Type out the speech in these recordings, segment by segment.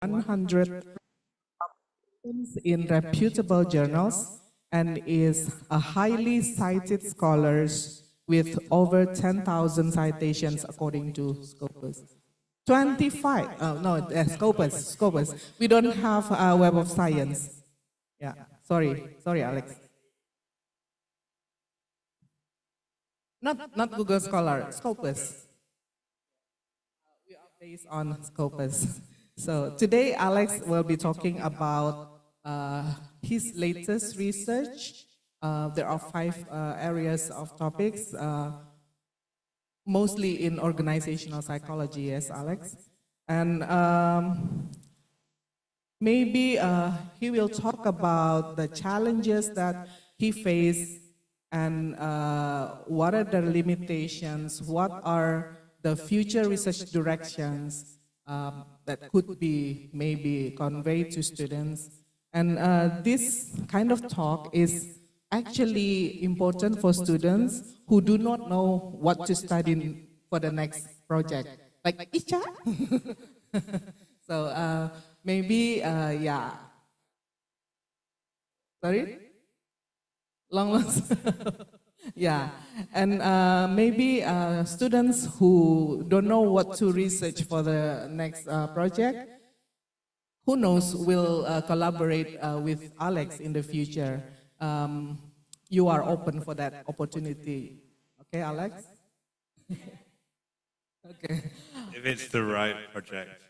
100 in reputable journals and is a highly cited scholar with over 10,000 citations according to Scopus. 25, no, Scopus. We don't have a Web of Science. Yeah, sorry, Alex. Not Google Scholar, Scopus. We are based on Scopus. So today, Alex will be talking about his latest research. There are 5 areas of topics, mostly in organizational psychology, yes, Alex. And maybe he will talk about the challenges that he faced and what are the limitations, what are the future research directions that could be maybe conveyed to students. And this kind of talk is actually important for students who do not know what to study for the next project. Like Icha. So maybe, yeah. Sorry? Long. Yeah, and maybe students who don't know what to research for the next project, who knows, will collaborate with Alex in the future. You are open for that opportunity. Okay, Alex? Okay. If it's the right project,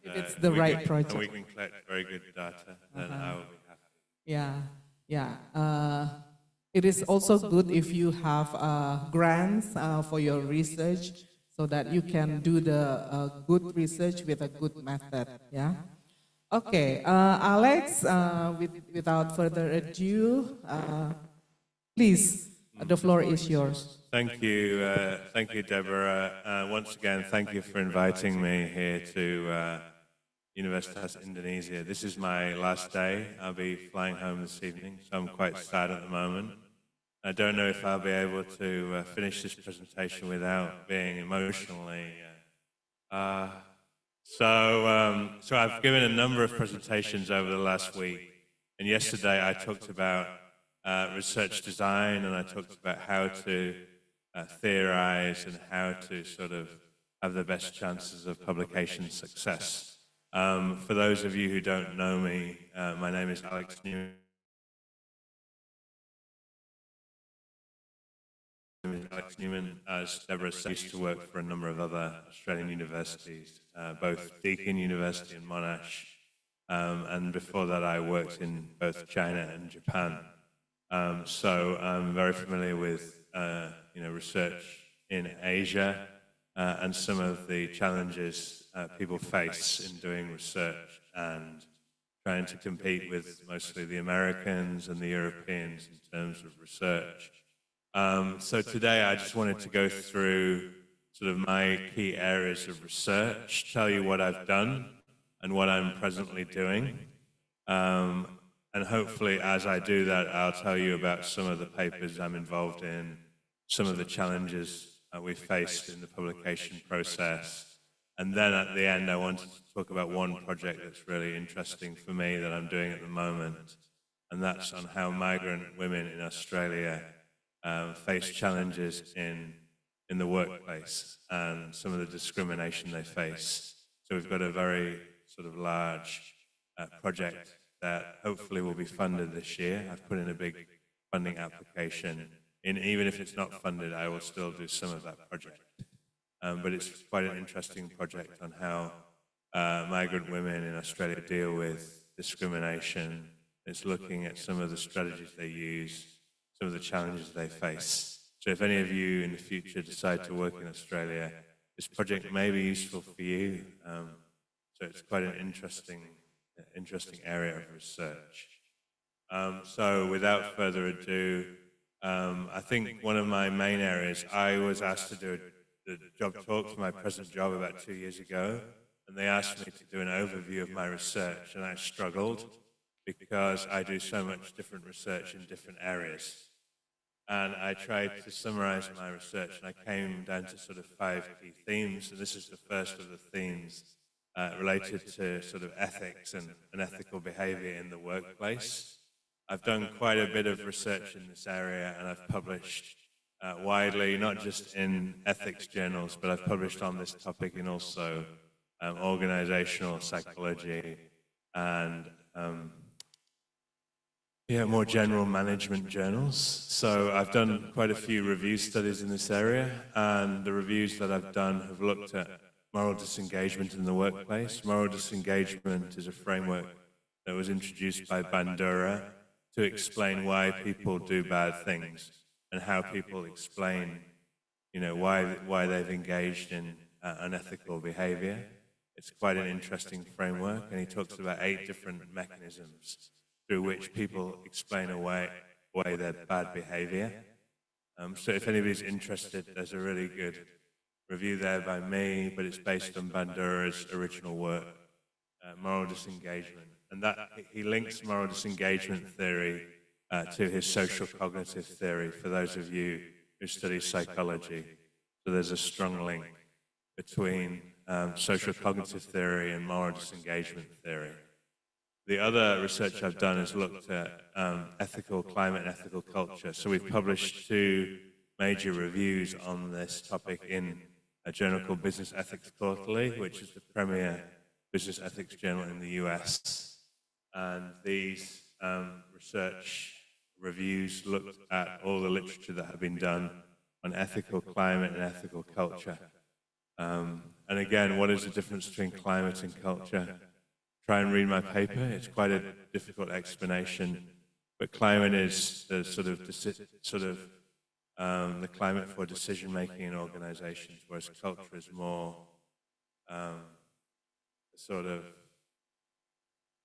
if it's the right project, and we can collect very good data, then I will be happy. Yeah, yeah. It is also good if you have grants for your research so that you can do the good research with a good method. Yeah. Okay, Alex. Without further ado, please, the floor is yours. Thank you, Debora. Once again, thank you for inviting me here to Universitas Indonesia. This is my last day. I'll be flying home this evening, so I'm quite sad at the moment. I don't know if I'll be able to finish this presentation without being emotionally. So I've given a number of presentations over the last week, and yesterday I talked about research design, and I talked about how to theorize and how to sort of have the best chances of publication success. For those of you who don't know me, my name is Alex Newman. Alex Newman, as Debora said, used to work for a number of other Australian universities, both Deakin University and Monash, and before that I worked in both China and Japan. So I'm very familiar with research in Asia and some of the challenges people face in doing research and trying to compete with mostly the Americans and the Europeans in terms of research. So today I just wanted to go through sort of my key areas of research, tell you what I've done and what I'm presently doing. And hopefully as I do that, I'll tell you about some of the papers I'm involved in, some of the challenges we faced in the publication process. And then at the end, I wanted to talk about one project that's really interesting for me that I'm doing at the moment. And that's on how migrant women in Australia face challenges in the workplace and some of the discrimination they face. So we've got a very sort of large project that hopefully will be funded this year. I've put in a big funding application. And even if it's not funded, I will still do some of that project. But it's quite an interesting project on how migrant women in Australia deal with discrimination. It's looking at some of the strategies they use, some of the challenges they face. So if any of you in the future decide to work in Australia, this project may be useful for you. So it's quite an interesting area of research. So without further ado, I think one of my main areas, I was asked to do the job talk for my present job about 2 years ago, and they asked me to do an overview of my research, and I struggled because I do so much different research in different areas. And I tried to summarize my research, and I came down to sort of 5 key themes, and this is the first of the themes related to sort of ethics and ethical behavior in the workplace. I've done quite a bit of research in this area, and I've published widely, not just in ethics journals, but I've published on this topic in also organizational psychology and more general management journals. So I've done quite a few review studies in this area, and the reviews that I've done have looked at moral disengagement in the workplace. Moral disengagement is a framework that was introduced by Bandura to explain why people do bad things and how people explain, why they've engaged in unethical behavior. It's quite an interesting framework, and he talks about 8 different mechanisms through which people explain away their bad behavior. So if anybody's interested, there's a really good review there by me, but it's based on Bandura's original work, Moral Disengagement. And that he links moral disengagement theory to his social cognitive theory, for those of you who study psychology. So there's a strong link between social cognitive theory and moral disengagement theory. The other research I've done has looked at ethical climate and ethical culture. So we've published 2 major reviews on this topic in a journal called Business Ethics Quarterly, which is the premier business ethics journal in the US. And these research reviews looked at all the literature that had been done on ethical climate and ethical culture. And again, what is the difference between climate and culture? Try and read my paper. It's quite a difficult explanation, but climate is the the climate for decision making in organizations, whereas culture is more sort of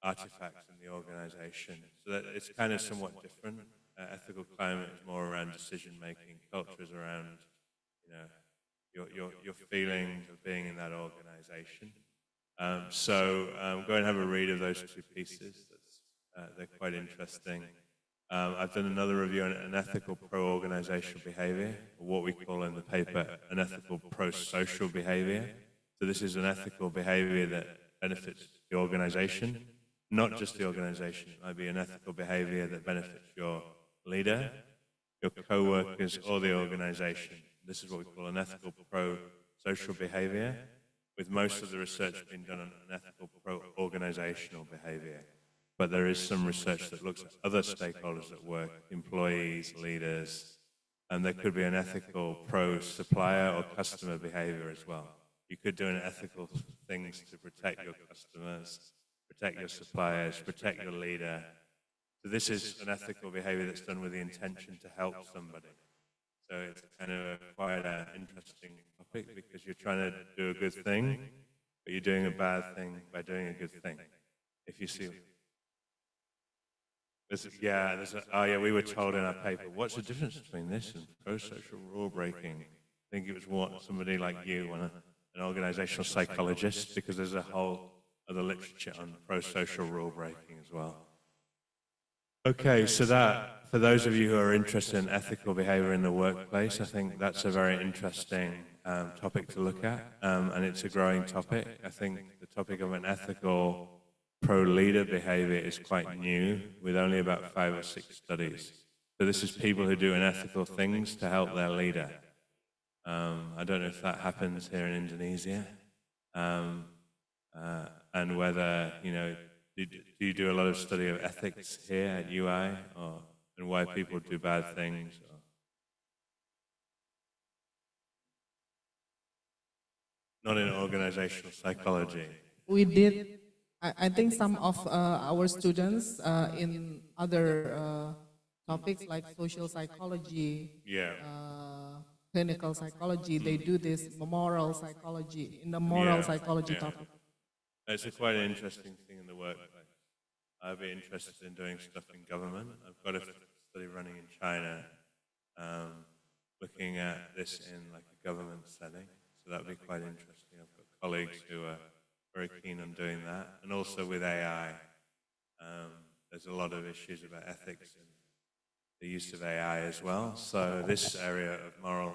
artifacts in the organization. So that it's kind of somewhat different. Ethical climate is more around decision making. Culture is around, your feeling of being in that organization. So go and have a read of those 2 pieces. They're quite interesting. I've done another review on unethical pro-organizational behavior, or what we call in the paper unethical pro-social behavior. So this is an ethical behavior that benefits the organization, not just the organization. It might be an ethical behavior that benefits your leader, your co-workers, or the organization. This is what we call an ethical pro-social behavior, with most of the research being done on unethical pro-organizational behavior. But there is some research that looks at other stakeholders at work, employees, leaders, and there could be an ethical pro-supplier or customer behavior as well. You could do an ethical things to protect your customers, protect your suppliers, protect your leader. So this is an ethical behavior that's done with the intention to help somebody. So it's kind of quite an interesting topic, because you're trying to do a good thing, but you're doing a bad thing by doing a good thing. If you see, we were told in our paper, what's the difference between this and pro-social rule breaking? I think it was somebody like you, an organizational psychologist, because there's a whole other literature on pro-social rule breaking as well. Okay, so that, for those of you who are interested in ethical behavior in the workplace, I think that's a very interesting topic to look at, and it's a growing topic. I think the topic of an ethical pro-leader behavior is quite new, with only about 5 or 6 studies. So this is people who do unethical things to help their leader. I don't know if that happens here in Indonesia, and whether, do you do a lot of study of ethics here at UI, and why people do bad things? Not in organizational psychology. We did. I think some of our students in other topics like social psychology, clinical psychology, they do this moral psychology, in the moral psychology topic. It's quite an interesting thing in the workplace. I'd be interested in doing stuff in government. I've got a study running in China, looking at this in like a government setting. So that would be quite interesting. I've got colleagues who are very keen on doing that. And also with AI, there's a lot of issues about ethics and the use of AI as well. So this area of moral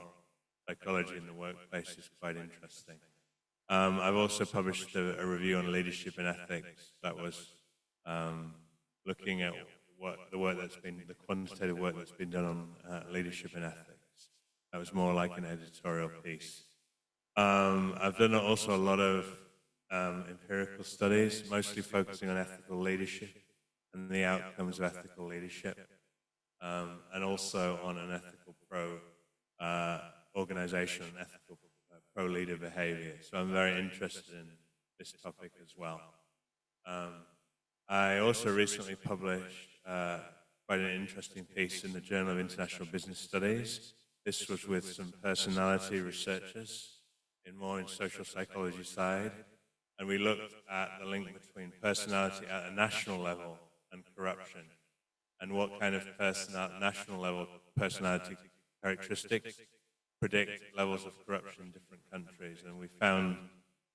psychology in the workplace is quite interesting. I've also published a review on leadership and ethics that was looking at the quantitative work that's been done on leadership and ethics. That was more like an editorial piece. I've done also a lot of empirical studies, mostly focusing on ethical leadership and the outcomes of ethical leadership, and also on an ethical organization and ethical pro-leader behavior. So I'm very interested in this topic as well. I also recently published quite an interesting piece in the Journal of International Business Studies. This was with some personality researchers more in social psychology side, and we looked at the link between personality at a national level and corruption, and what kind of national level personality characteristics predict levels of corruption in different countries. And we found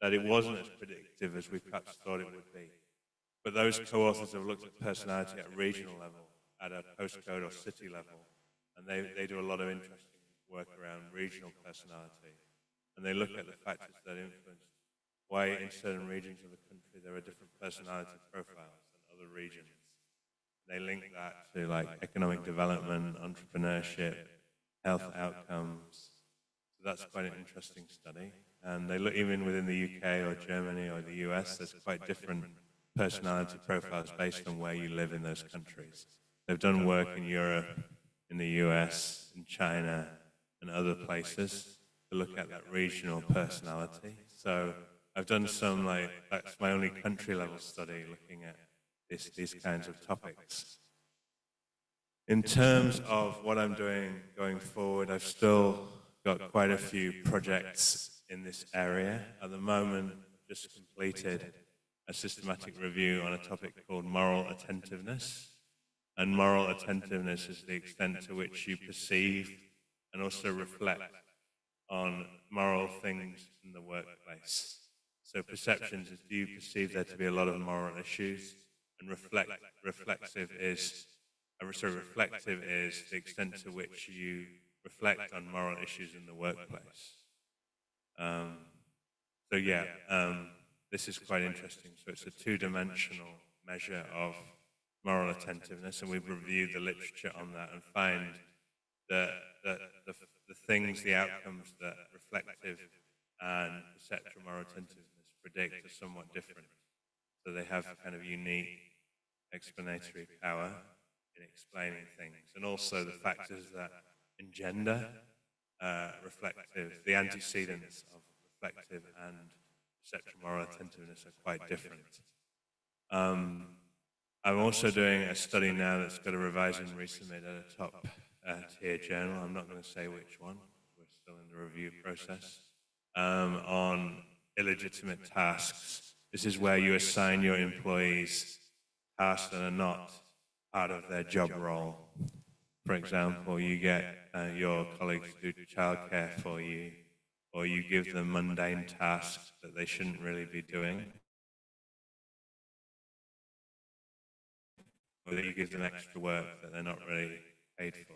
that it wasn't as predictive as we perhaps thought it would be. But those co-authors have looked at personality at a regional level, at a postcode or city level, and they do a lot of interesting work around regional personality. And they look at the factors that influence why in certain regions of the country there are different personality profiles than other regions. They link that to like economic development, entrepreneurship, health outcomes. So that's quite an interesting study. And they look even within the UK or Germany or the US, there's quite different personality profiles based on where you live in those countries. They've done work in Europe, in the US, in China, and other places to look at that regional personality. So I've done some, that's my only country level study looking at these kinds of topics. In terms of what I'm doing going forward, I've still got quite a few projects in this area. At the moment, I've just completed a systematic review on a topic called moral attentiveness. And moral attentiveness is the extent to which you perceive and also reflect on moral things in the workplace. So perceptions is, do you perceive there to be a lot of moral issues? And reflective is the extent to which you reflect on moral issues in the workplace. This is quite interesting. So it's a two-dimensional measure of moral attentiveness, and we've reviewed the literature on that and find that the outcomes that reflective and perceptual moral attentiveness predict are somewhat different. So they have kind of unique explanatory power in explaining things, and also the factors that engender reflective, the antecedents of reflective and perceptual moral attentiveness are quite different. I'm also doing a study now that's got a revised and resubmit at a top tier journal. I'm not going to say which one, we're still in the review process, on illegitimate tasks. This is where you assign your employees tasks that are not part of their job role. For example, you get your colleagues to do childcare for you, or you give them mundane tasks that they shouldn't really be doing, or that you give them extra work that they're not really paid for.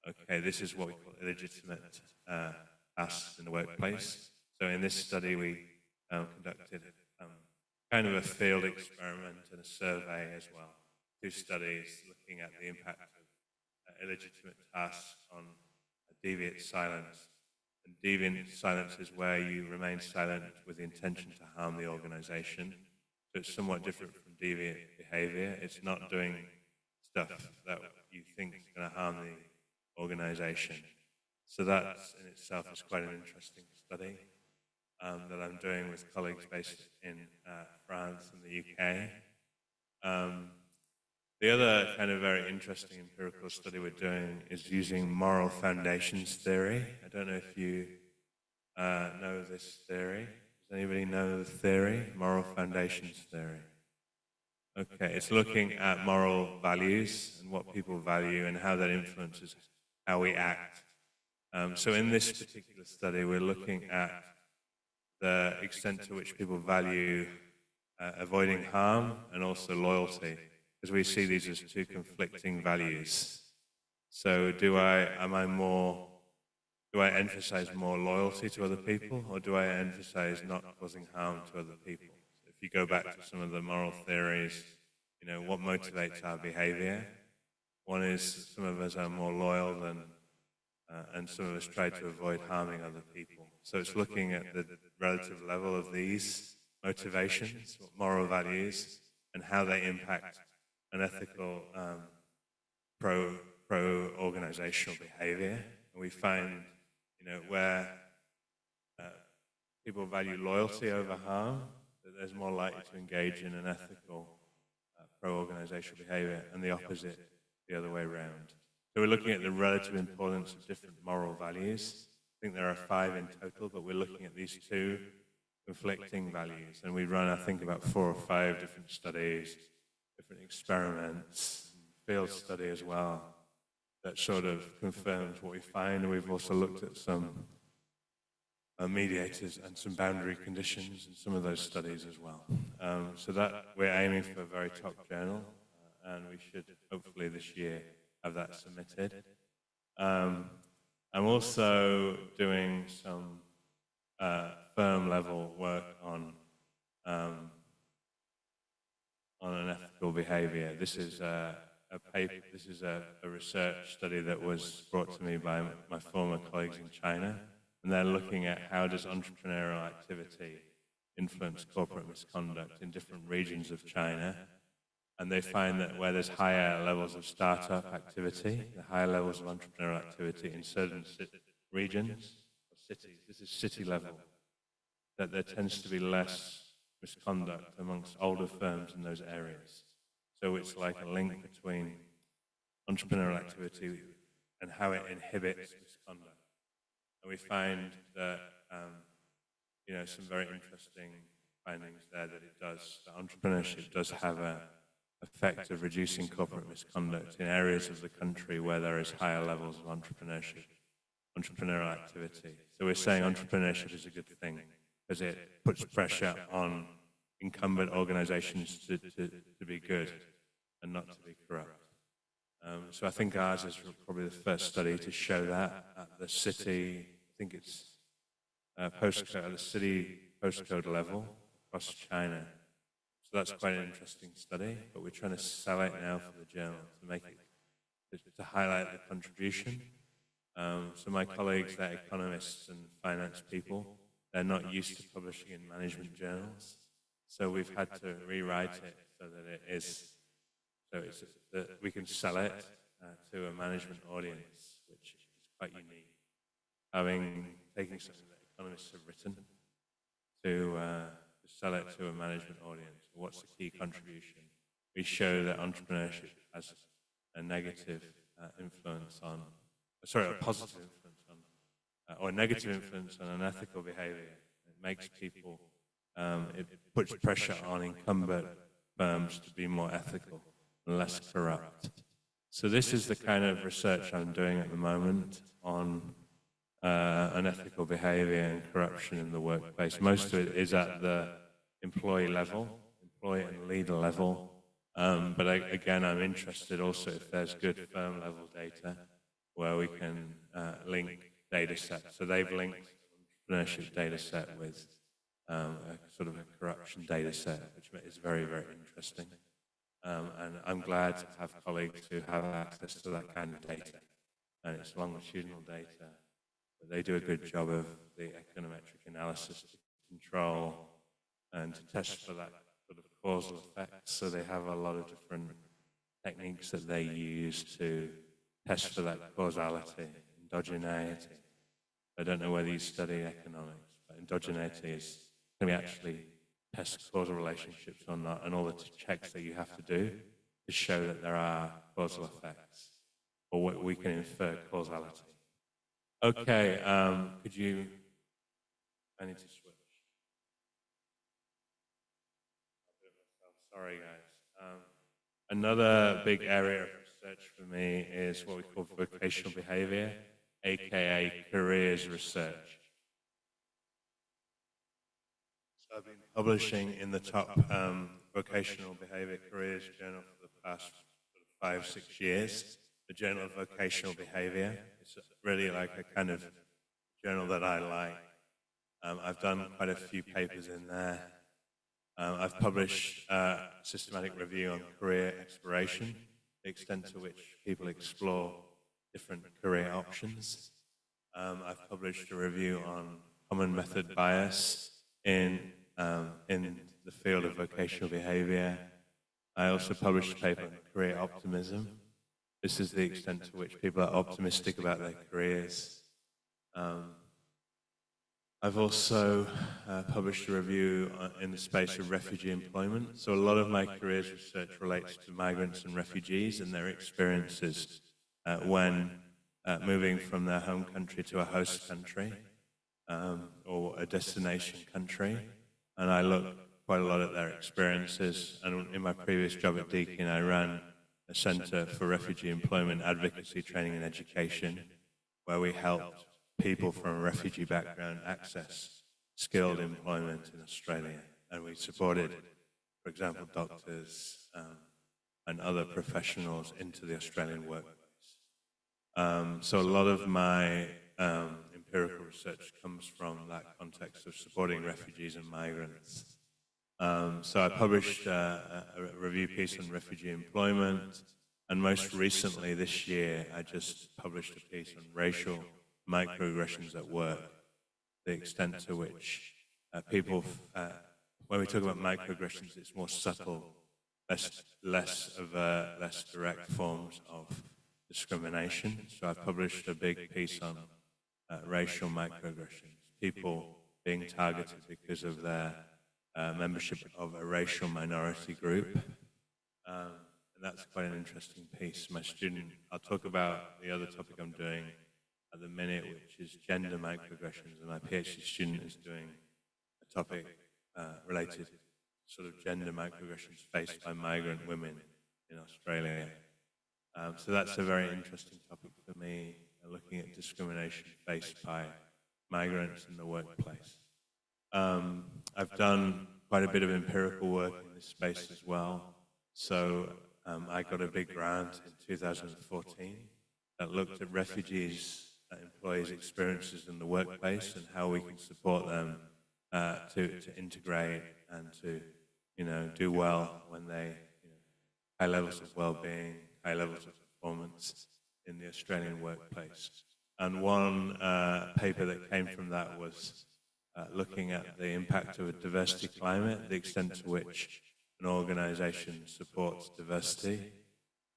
Okay, this is what we call illegitimate tasks in the workplace. So in this study, we conducted kind of a field experiment and a survey as well. 2 studies looking at the impact of illegitimate tasks on deviant silence. And deviant silence is where you remain silent with the intention to harm the organization. So it's somewhat different from deviant behavior. It's not doing stuff that you think is going to harm the organization. So that in itself is quite an interesting study that I'm doing with colleagues based in France and the UK. The other kind of very interesting empirical study we're doing is using moral foundations theory. I don't know if you know this theory. Does anybody know the theory? Moral foundations theory. Okay, it's looking at moral values and what people value and how that influences how we act. So in this particular study, we're looking at the extent to which people value avoiding harm and also loyalty, because we see these as 2 conflicting values. So am I more do I emphasize more loyalty to other people, or do I emphasize not causing harm to other people? If you go back to some of the moral theories, what motivates our behavior? One is some of us are more loyal than, and some of us try to avoid harming other people. So it's looking at the relative level of these motivations, moral values, and how they impact an ethical pro-organizational behavior. And we find, where people value loyalty over harm, that there's more likely to engage in an ethical pro-organizational behavior, and the opposite the other way around. So we're looking at the relative importance of different moral values. I think there are 5 in total, but we're looking at these 2 conflicting values. And we run, I think, about 4 or 5 different studies, different experiments, field study as well, that sort of confirms what we find. And we've also looked at some mediators and some boundary conditions in some of those studies as well. So that we're aiming for a very top journal, and we should hopefully this year have that submitted. I'm also doing some firm level work on an ethical behavior. This is a paper. This is a research study that was brought to me by my former colleagues in China, and they're looking at how does entrepreneurial activity influence corporate misconduct in different regions of China. And they find that where there's higher levels of startup activity, the higher levels of entrepreneurial activity in certain regions or cities, this is city level, that there tends to be less misconduct amongst older firms in those areas. So it's like a link between entrepreneurial activity and how it inhibits misconduct. And we find that, some very interesting findings there, that that entrepreneurship does have an effect of reducing corporate misconduct in areas of the country where there is higher levels of entrepreneurial activity. So we're saying entrepreneurship is a good thing because it puts pressure on incumbent organizations to be good and not to be corrupt. So I think ours is probably the first study to show that at the city, I think it's postcode, at the city postcode level across China. So that's quite an interesting study, but we're trying to sell it now for the journal to make it, to highlight the contribution. So my colleagues, they're economists and finance people, they're not used to publishing in management journals. So we've had to rewrite it so that we can sell it to a management audience, which is quite unique. Taking something that economists have written to sell it to a management audience. What's the key contribution? We show that entrepreneurship has a negative influence on, a positive influence on, or a negative influence on an ethical behavior. It makes people, it puts pressure on incumbent firms to be more ethical and less corrupt. So this is the kind of research I'm doing at the moment on unethical behavior and corruption in the workplace. Most of it is at the employee level, employee and leader level. But again, I'm interested also if there's good firm level data where we can link data sets. So they've linked entrepreneurship data set with a sort of a corruption data set, which is very, very interesting. And I'm glad to have colleagues who have access to that kind of data. And it's longitudinal data. But they do a good job of the econometric analysis to control and to test for that sort of causal effects. So they have a lot of different techniques that they use to test for that causality, endogeneity. I don't know whether you study economics, but endogeneity is, can we actually test causal relationships or not, and all the checks that you have to do to show that there are causal effects, or what we can infer causality. Okay, could you, I need to switch. Sorry guys. Another big area of research for me is what we call vocational behavior, aka careers research. So I've been publishing in the top vocational behavior careers journal for the past 5-6 years, the Journal of Vocational Behavior. It's really like a kind of journal that I like. I've done quite a few papers in there. I've published a systematic review on career exploration, the extent to which people explore different career options. I've published a review on common method bias in the field of vocational behavior. I also published a paper on career optimism. This is the extent to which people are optimistic about their careers. I've also published a review in the space of refugee employment. So a lot of my career's research relates to migrants and refugees and their experiences when moving from their home country to a host country or a destination country. And I look quite a lot at their experiences. And in my previous job at Deakin, I ran a Centre for Refugee Employment Advocacy, Training and Education, where we helped people from a refugee background access skilled employment in Australia. And we supported, for example, doctors and other professionals into the Australian workplace. So a lot of my empirical research comes from that context of supporting refugees and migrants. So I published a review piece on refugee employment, and most recently this year I just published a piece on racial microaggressions at work, the extent to which people, when we talk about microaggressions, it's more subtle, less direct forms of discrimination. So I've published a big piece on racial microaggressions, people being targeted because of their membership of a racial minority group. And that's quite an interesting piece. My student, I'll talk about the other topic I'm doing at the minute, which is gender microaggressions, and my PhD student is doing a topic related to sort of gender microaggressions faced by migrant women in Australia. So that's a very interesting topic for me, looking at discrimination faced by migrants in the workplace. I've done quite a bit of empirical work in this space as well. So I got a big grant in 2014 that looked at refugees employees' experiences in the workplace and how we can support them to integrate and to, do well when they, high levels of well-being, high levels of performance in the Australian workplace. And one paper that came from that was looking at the impact of a diversity climate, the extent to which an organisation supports diversity,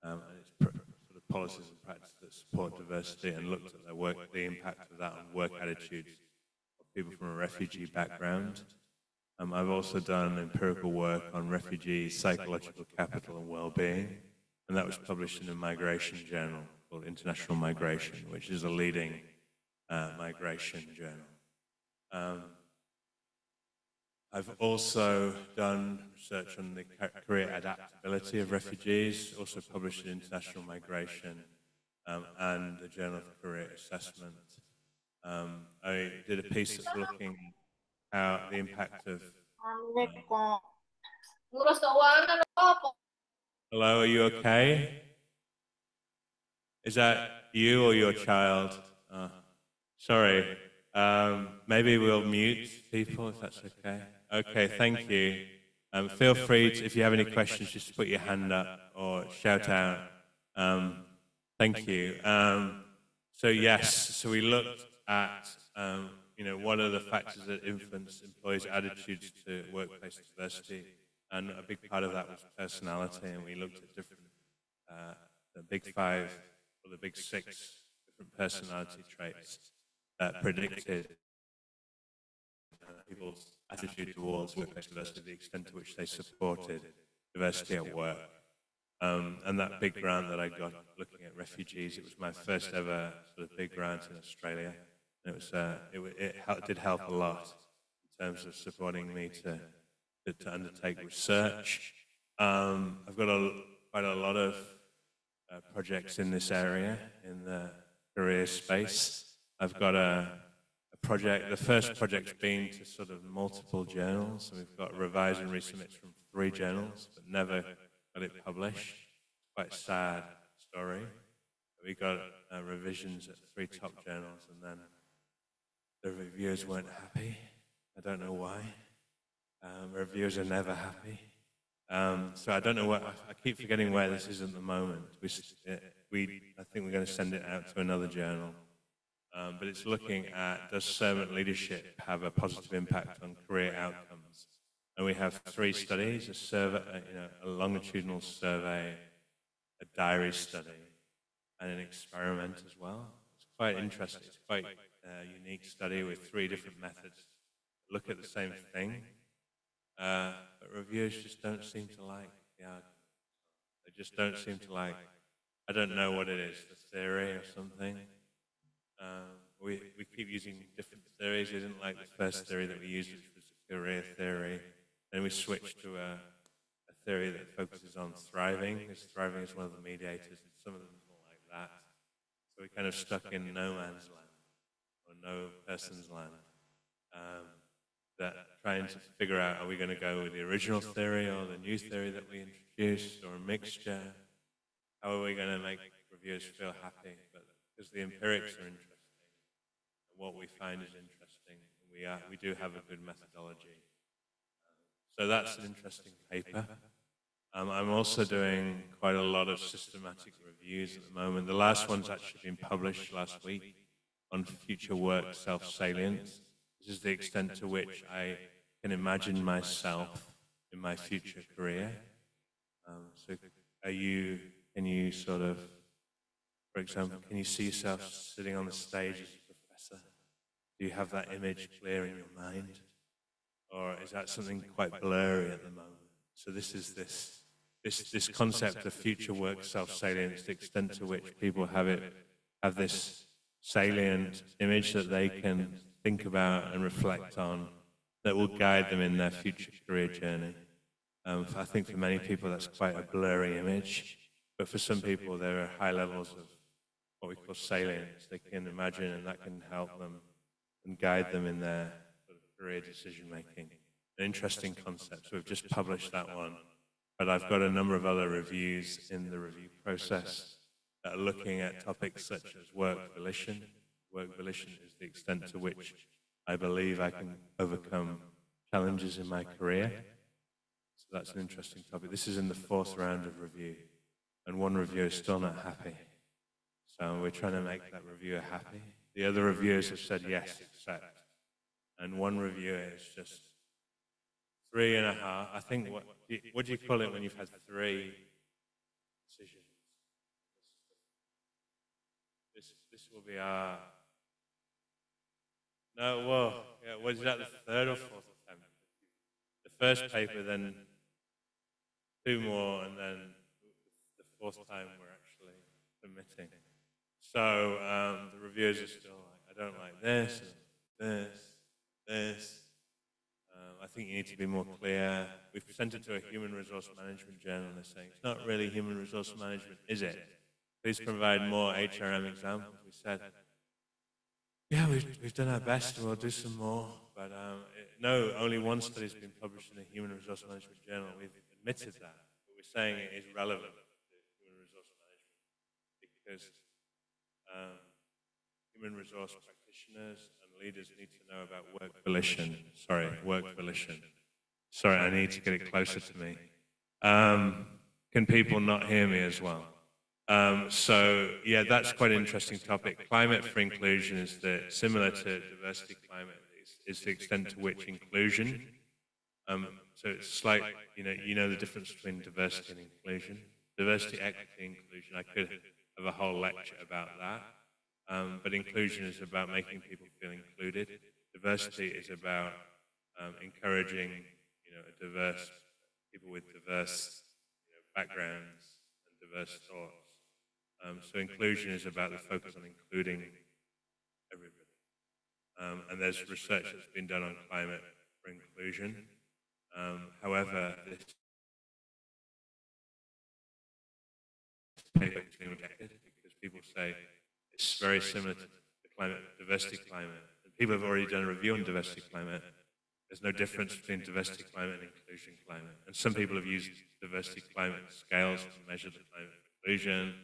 and its sort of policies and practices that support diversity, and looked at the impact of that on work attitudes of people from a refugee background. I've also done empirical work on refugee psychological capital and well-being, and that was published in a migration journal called International Migration, which is a leading migration journal. I've also done research on the career adaptability of refugees, also published in International Migration and the Journal of Career Assessment. I did a piece that's looking at the impact of... Hello, are you okay? Is that you or your child? Sorry. Maybe we'll mute people if that's okay. Okay, thank you. Feel free to, if you have any questions, just put your hand up or shout out. Thank you. So yes, so we looked at, what are the factors that influence employees' attitudes to workplace diversity, and a big part of that was personality, and we looked at different, the big 5 or the big 6 different personality traits that predicted people's attitude towards workplace diversity, the extent to which they supported diversity at work. And that big grant that I got looking at refugees, it was my first ever sort of big grant in Australia. And it did help a lot in terms of supporting me to undertake research. I've got quite a lot of projects in this area, in the career space. I've got a project, the first project's been to sort of multiple journals. So we've got revise and resubmits from 3 journals, but never got it published. Quite a sad story. We got revisions at 3 top journals, and then the reviewers weren't happy. I don't know why. Reviewers are never happy. So I don't know what, I keep forgetting where this is at the moment. I think we're going to send it out to another journal. But it's looking at, does servant leadership have a positive impact on career outcomes? And we have 3 studies, a survey, a longitudinal survey, a diary study, and an experiment as well. It's quite interesting. It's quite a unique study with 3 different methods that look at the same thing. But reviewers just don't seem to like the argument. They just don't seem to like, I don't know what it is, the theory or something. We keep using different theories. We didn't like the first theory that we used, which was the career theory. Then we switched to a theory that focuses on thriving, because thriving is one of the mediators, and some of them don't like that. So we kind of stuck in no man's land, or no person's land. That trying to figure out, are we going to go with the original theory or the new theory that we introduced, or a mixture? How are we going to make reviewers feel happy? But because the empirics are interesting, and what we find is interesting, we do have a good methodology. So that's an interesting paper. I'm also doing quite a lot of systematic reviews at the moment. The last one's actually been published last week on future work self-salience. This is the extent to which I can imagine myself in my future career. So can you sort of, for example, can you see yourself sitting on the stage as a professor? Do you have that image clear in your mind? Or is that something quite blurry at the moment? So this is this concept of future work self-salience, the extent to which people have this salient image that they can think about and reflect on that will guide them in their future career journey. I think for many people that's quite a blurry image, but for some people there are high levels of what we call salience they can imagine, and that can help them and guide them in their sort of career decision making. An interesting concept. So we've just published that one, but I've got a number of other reviews in the review process that are looking at topics such as work volition. Work volition is the extent to which I believe I can overcome challenges in my career. So that's an interesting topic. This is in the 4th round of review, and one reviewer is still not happy. So we're trying to make that reviewer happy. The other reviewers have said yes, accept. And one reviewer is just 3.5. I think, what do you call it when you've had 3 decisions? This will be our... No, well, yeah, was that the 3rd or 4th attempt? The first paper, then 2 more, and then the 4th time we're actually submitting. So the reviewers are still like, I don't like this, this. I think you need to be more clear. We've sent it to a human resource management journal, and they're saying, it's not really human resource management, is it? Please provide more HRM examples. We said, yeah, we've done our best, and we'll do some more. But no, only one study's been published in the Human Resource Management Journal. We've admitted that, but we're saying it is relevant to human resource management because human resource practitioners and leaders need to know about work volition. Work volition. Sorry, I need to get it closer to me. Can people not hear me as well? So, yeah, that's quite an interesting topic. Climate for inclusion is similar to diversity climate, is the extent to which inclusion. So it's like, you know the difference between diversity and inclusion. Diversity, equity, inclusion, I could have a whole lecture about that. But inclusion is about making people feel included. Diversity is about encouraging, people with diverse backgrounds and diverse thoughts. So inclusion is about the focus on including everybody. And there's research that's been done on climate for inclusion. However, this paper has been rejected because people say it's very similar to the climate, diversity climate. And people have already done a review on diversity climate. There's no difference between diversity climate and inclusion climate. And some people have used diversity climate scales to measure the climate inclusion.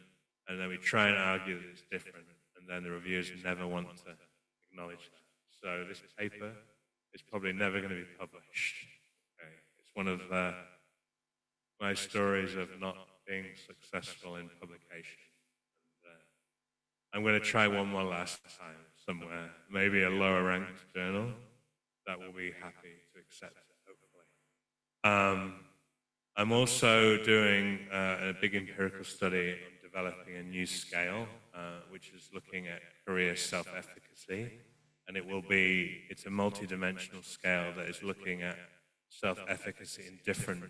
And then we try and argue that it's different, and then the reviewers never want to acknowledge that. So this paper is probably never going to be published. Okay? It's one of my stories of not being successful in publication. I'm going to try one more last time somewhere, maybe a lower ranked journal that will be happy to accept it, hopefully. I'm also doing a big empirical study on developing a new scale, which is looking at career self-efficacy. And it's a multi-dimensional scale that is looking at self-efficacy in different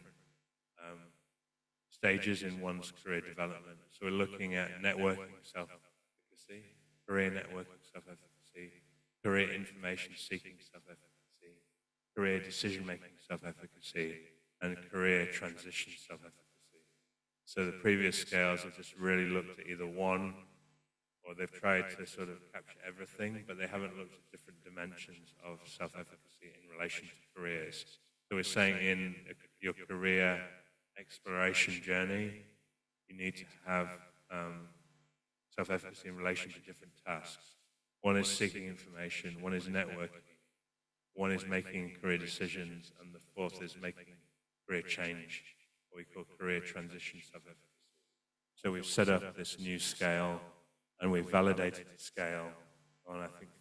stages in one's career development. So we're looking at networking self-efficacy, career networking self-efficacy, career information seeking self-efficacy, career decision-making self-efficacy, and career transition self-efficacy. So the previous scales have just really looked at either one, or they've tried to sort of capture everything, but they haven't looked at different dimensions of self-efficacy in relation to careers. So we're saying in your career exploration journey, you need to have self-efficacy in relation to different tasks. One is seeking information, one is networking, one is making career decisions, and the fourth is making career change, what we call career transition self-efficacy. So we've set up this new scale, and we've validated the scale on, I think,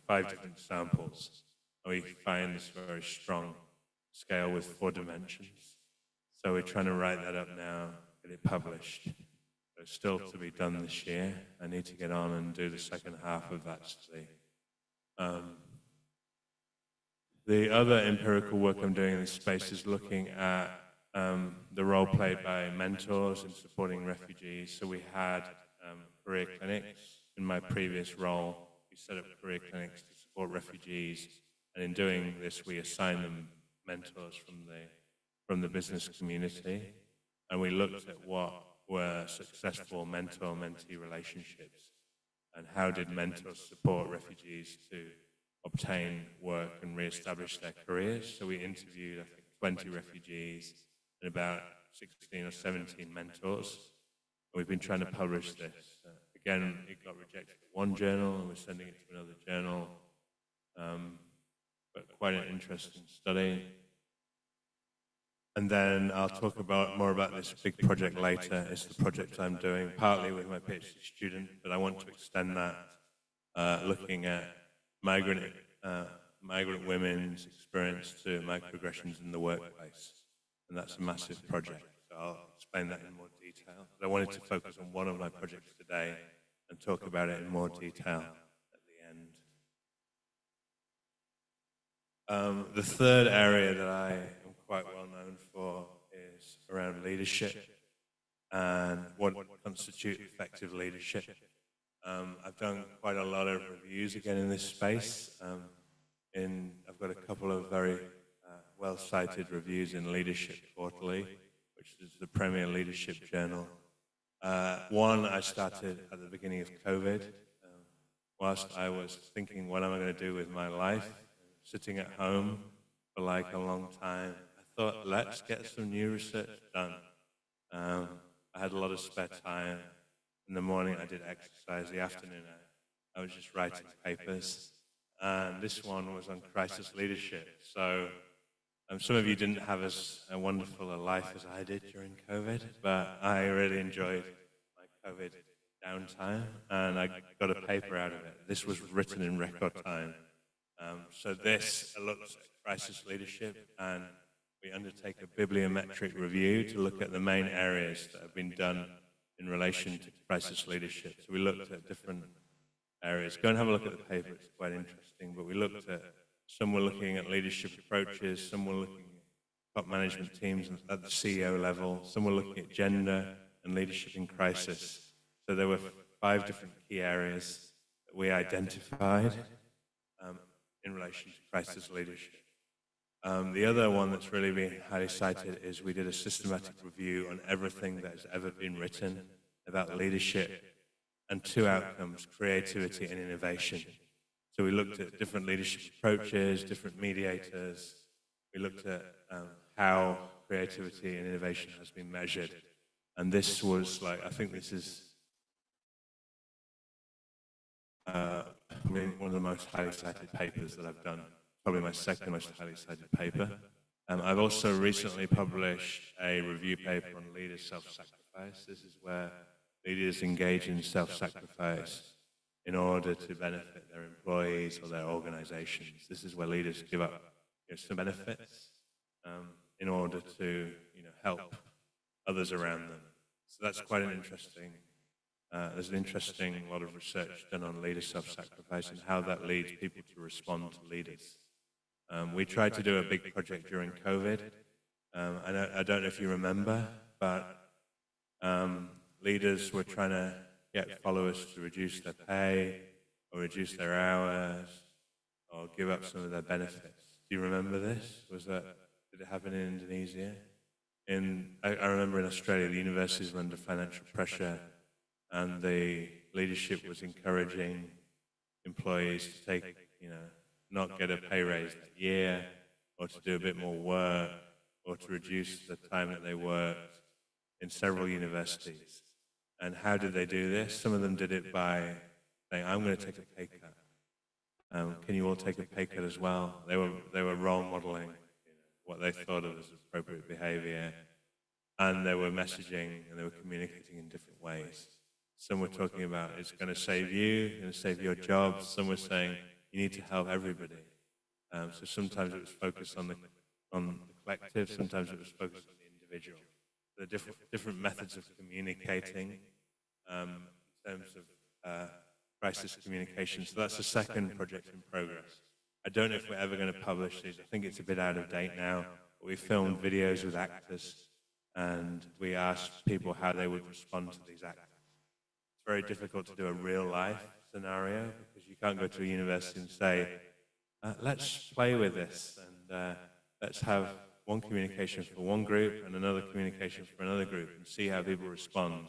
5 different samples. And we find this very strong scale with 4 dimensions. So we're trying to write that up now, get it published. It's still to be done this year. I need to get on and do the second half of that study. The other empirical work I'm doing in this space is looking at the role played by mentors in supporting refugees. So we had career clinics. In my previous role, we set up career clinics to support refugees. And in doing this, we assigned them mentors from the business community. And we looked at what were successful mentor-mentee relationships and how did mentors support refugees to obtain work and re-establish their careers. So we interviewed, I think, 20 refugees and about 16 or 17 mentors. And we've been trying to publish this. Again, it got rejected in one journal, and we're sending it to another journal. But quite an interesting study. And then I'll talk more about this big project later. It's the project I'm doing partly with my PhD student, but I want to extend that, looking at migrant women's experience to microaggressions in the workplace. And that's a massive project. So I'll explain that in more detail. But I wanted to focus on one of my projects today and talk about it in more detail at the end. The third area that I am quite well known for is around leadership and what constitutes effective leadership. I've done quite a lot of reviews again in this space. I've got a couple of very well-cited reviews in Leadership Quarterly, which is the premier leadership journal. One I started at the beginning of COVID, whilst I was thinking, what am I going to do with my life? Sitting at home for like a long time, I thought, let's get some new research done. I had a lot of spare time. In the morning, I did exercise. The afternoon, I was just writing papers. And this one was on crisis leadership. So some of you didn't have as a wonderful a life as I did during COVID, but I really enjoyed my COVID downtime, and I got a paper out of it. This was written in record time. So this looks at crisis leadership, and we undertake a bibliometric review to look at the main areas that have been done in relation to crisis leadership. So we looked at different areas. Go and have a look at the paper, it's quite interesting. But we looked at, some were looking at leadership approaches, some were looking at top management teams at the CEO level, some were looking at gender and leadership in crisis. So there were 5 different key areas that we identified in relation to crisis leadership. The other one that's really been highly cited is we did a systematic review on everything that has ever been written about leadership and 2 outcomes, creativity and innovation. So we looked at different leadership approaches, different mediators. We looked at how creativity and innovation has been measured. And this was like, I think this is one of the most highly cited papers that I've done, probably my second most highly cited paper. I've also recently published a review paper on leader self-sacrifice. This is where leaders engage in self-sacrifice in order to benefit their employees or their organizations. This is where leaders give up some benefits in order to help others around them. So that's quite an interesting, there's an interesting lot of research done on leader self-sacrifice and how that leads people to respond to leaders. We tried to do a big project during COVID. I don't know if you remember, but leaders were trying to get followers to reduce their pay or reduce their hours or give up some of their benefits. Do you remember this? Did it happen in Indonesia? I remember in Australia, the universities were under financial pressure and the leadership was encouraging employees to take, not get a pay raise that year or to do a bit more work or to reduce the time that they worked in several universities. And how did they do this? Some of them did it by saying, I'm going to take a pay cut. Can you all take a pay cut as well? They were role modeling what they thought of as appropriate behavior, and they were messaging and they were communicating in different ways. Some were talking about it's going to save you, it's going to save your job. Some were saying you need to help everybody. So sometimes it was focused on the collective, sometimes it was focused on the individual. The different methods of communicating in terms of crisis communication. So that's the second project in progress. I don't know if we're ever going to publish these. I think it's a bit out of date now. But we filmed videos with actors and we asked people how they would respond to these actors. It's very difficult to do a real life scenario because you can't go to a university and say, let's play with this and let's have one communication for one group and another communication for another group and see how people respond.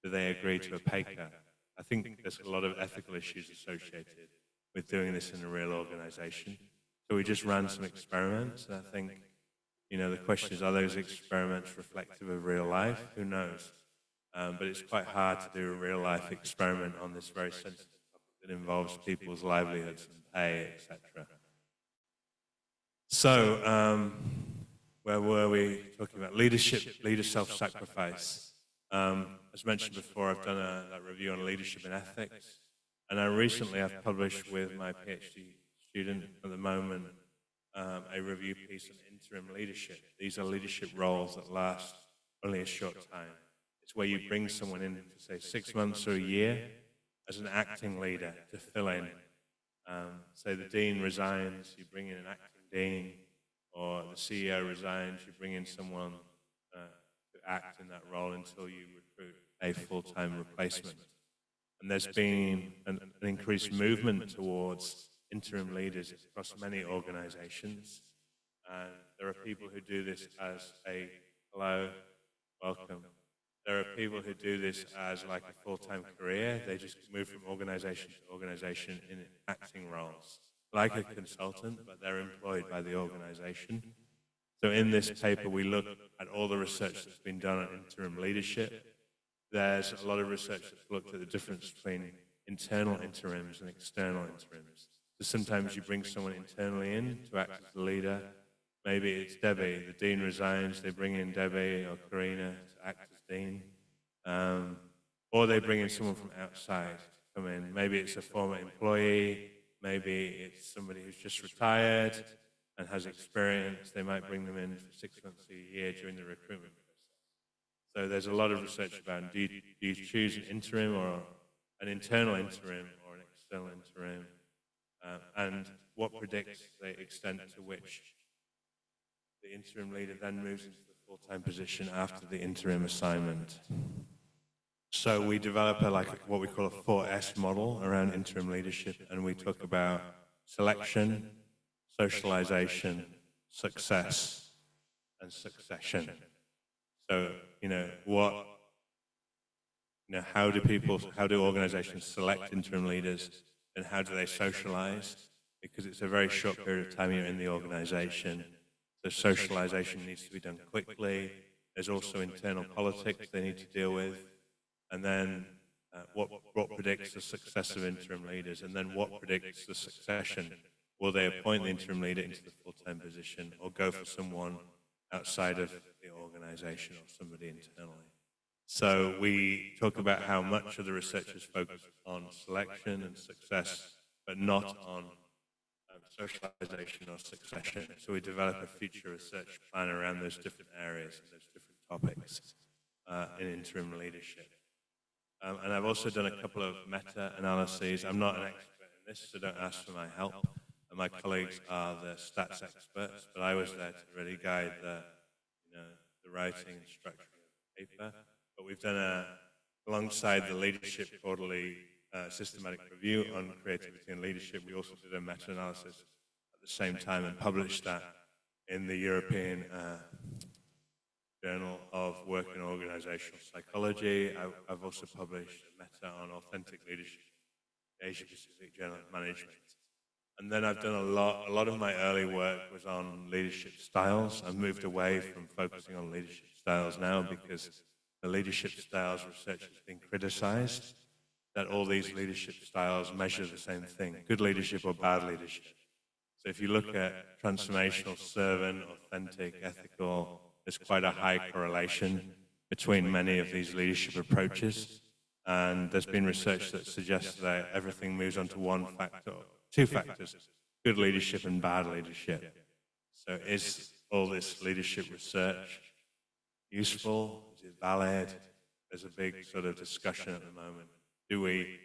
Do they agree to a pay cut? I think there's a lot of ethical issues associated with doing this in a real organization. So we just ran some experiments, and I think, the question is, are those experiments reflective of real life? Who knows? But it's quite hard to do a real life experiment on this very sensitive topic that involves people's livelihoods and pay, etc. So, where were we talking about? Leader self-sacrifice. As mentioned before, I've done that review on leadership and ethics. And I recently have published with my Ph.D. student at the moment a review piece on interim leadership. These are leadership roles that last only a short time. It's where you bring someone in for, say, 6 months or a year as an acting leader to fill in. Say the dean resigns, you bring in an acting dean, or the CEO resigns, you bring in someone to act in that role until you recruit a full-time replacement. And there's been an increased movement towards interim leaders across many organizations. And there are people who do this as hello, welcome. There are people who do this as like a full-time career. They just move from organization to organization in acting roles, like a consultant, but they're employed by the organization. So in this paper, we look at all the research that's been done on interim leadership. There's a lot of research that's looked at the difference between internal interims and external interims. So sometimes you bring someone internally in to act as the leader. Maybe it's Debbie, the dean resigns, they bring in Debbie or Karina to act as dean. Or they bring in someone from outside to come in. Maybe it's a former employee, maybe it's somebody who's just retired and has experience. They might bring them in for 6 months or a year during the recruitment process. So there's a lot of research about do you choose an interim or an internal interim or an external interim, and what predicts the extent to which the interim leader then moves into the full-time position after the interim assignment. So we develop what we call a 4S model around interim leadership, and we talk about selection, socialization, success, and succession. So, how do organizations select interim leaders, and how do they socialize? Because it's a very short period of time you're in the organization. So socialization needs to be done quickly. There's also internal politics they need to deal with. And then what predicts the success of interim leaders, and then what predicts the succession. Will they appoint the interim leader into the full-time position or go for someone outside of the organization or somebody internally? So we talk about how much of the research is focused on selection and success, but not on socialization or succession. So we develop a future research plan around those different areas and those different topics in interim leadership. And I've also done a couple of meta-analyses. I'm not an expert in this, so don't ask for my help. And my colleagues are the stats experts, but I was there to really guide the writing and structure of the paper. But we've done alongside the leadership quarterly systematic review on creativity and leadership, we also did a meta-analysis at the same time and published that in the European Journal of Work and Organizational Psychology. I've also published a meta on authentic leadership, the Asia Pacific Journal of Management. And then I've done a lot of my early work was on leadership styles. I've moved away from focusing on leadership styles now because the leadership styles research has been criticized, that all these leadership styles measure the same thing, good leadership or bad leadership. So if you look at transformational, servant, authentic, ethical, there's quite a high correlation between many of these leadership approaches. And there's been research that suggests that everything moves on to one factor, two factors, good leadership and bad leadership. So is all this leadership research useful? Is it valid? There's a big sort of discussion at the moment. Do we,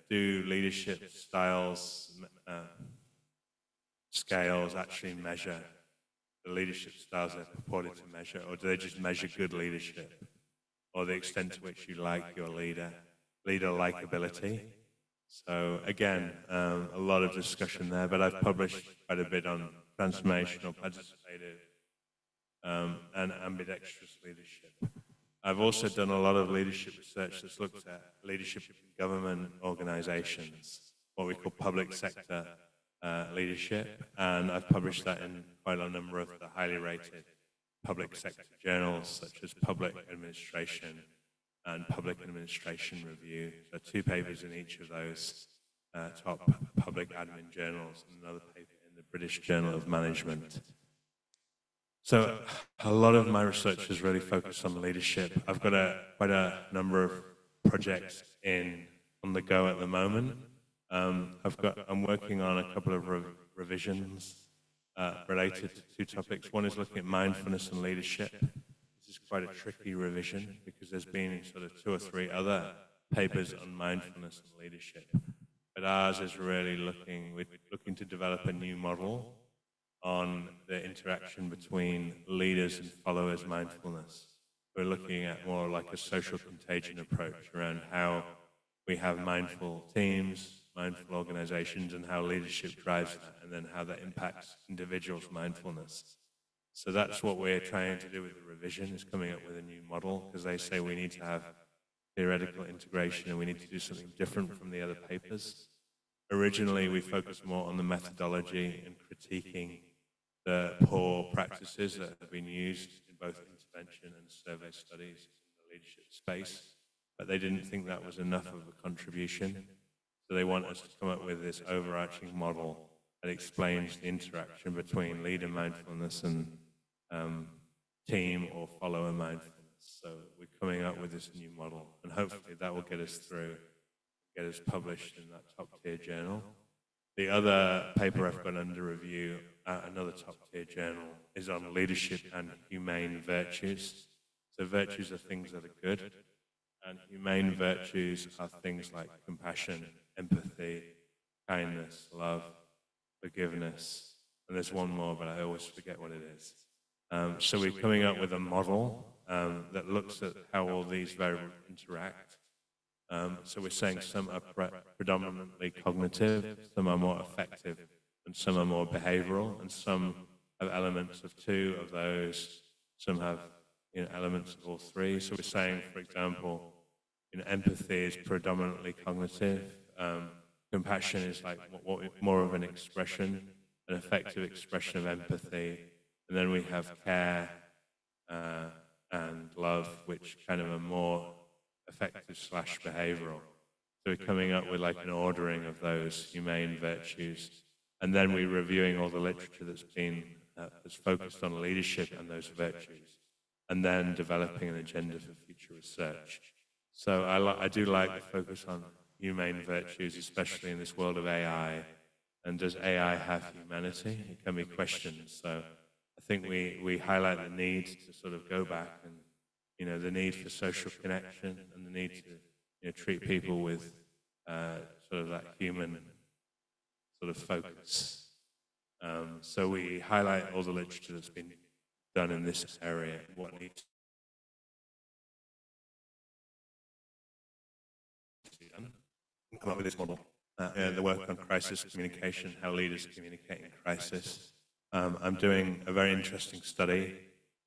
do leadership styles, scales actually measure the leadership styles they're purported to measure, or do they just measure good leadership, or the extent to which you like your leader likability? So again, a lot of discussion there, but I've published quite a bit on transformational, participative, and ambidextrous leadership. I've also done a lot of leadership research that's looked at leadership in government organizations, what we call public sector leadership, and I've published that in quite a number of the highly rated public sector journals, such as Public Administration and Public Administration Review. So 2 papers in each of those top public admin journals, and another paper in the British Journal of Management. So a lot of my research is really focused on leadership. I've got quite a number of projects on the go at the moment. I'm working on a couple of revisions related to 2 topics. One is looking at mindfulness and leadership. This is quite a tricky revision because there's been sort of 2 or 3 other papers on mindfulness and leadership. But ours is really we're looking to develop a new model on the interaction between leaders and followers' mindfulness. We're looking at more like a social contagion approach around how we have mindful teams, mindful organizations, and how leadership drives that, and then how that impacts individuals' mindfulness. So that's what we're trying to do with the revision, is coming up with a new model, because they say we need to have theoretical integration and we need to do something different from the other papers. Originally, we focused more on the methodology and critiquing the poor practices that have been used in both intervention and survey studies in the leadership space, but they didn't think that was enough of a contribution. So they want us to come up with this overarching model that explains the interaction between leader mindfulness and team or follower mindfulness. So we're coming up with this new model, and hopefully that will get us through, get us published in that top-tier journal. The other paper I've got under review at another top-tier journal is on leadership and humane virtues. So virtues are things that are good, and humane virtues are things like compassion, empathy, kindness, love, forgiveness, and there's one more, but I always forget what it is. So we're coming up with a model that looks at how all these variables interact. So we're saying some are predominantly cognitive, some are more affective, and some are more behavioral, and some have elements of 2 of those, some have elements of all 3. So we're saying, for example, empathy is predominantly cognitive, compassion is like more of an expression, an effective expression of empathy, and then we have care and love, which kind of are more affective/behavioral. So we're coming up with like an ordering of those humane virtues, and then we're reviewing all the literature that's focused on leadership and those virtues, and then developing an agenda for future research. So I do like the focus on humane virtues, especially in this world of AI. And does AI have humanity? It can be questioned. So I think we highlight the need to sort of go back and, the need for social connection and the need to treat people with sort of that human sort of focus. So we highlight all the literature that's been done in this area, what needs to be done, and come up with this model. The work on crisis communication, how leaders communicate in crisis. I'm doing a very interesting study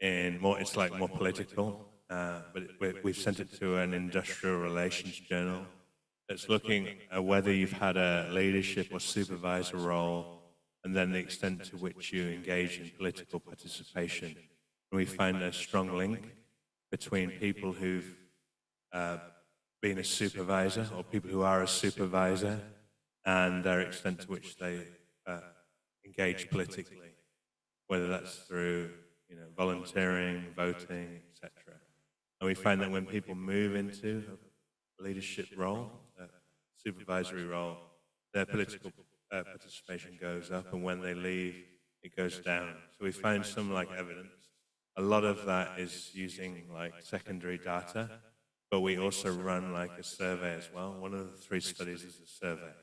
it's like more political, but we've sent it to an industrial relations journal that's looking at whether you've had a leadership or supervisor role and then the extent to which you engage in political participation. And we find a strong link between people who've been a supervisor or people who are a supervisor and their extent to which they engage politically, whether that's through volunteering, voting, etc. And we find that when people move into a leadership role, a supervisory role, their political participation goes up, and when they leave, it goes down. So we find some evidence. A lot of that is using secondary data, but we also run a survey as well. One of the 3 studies is a survey.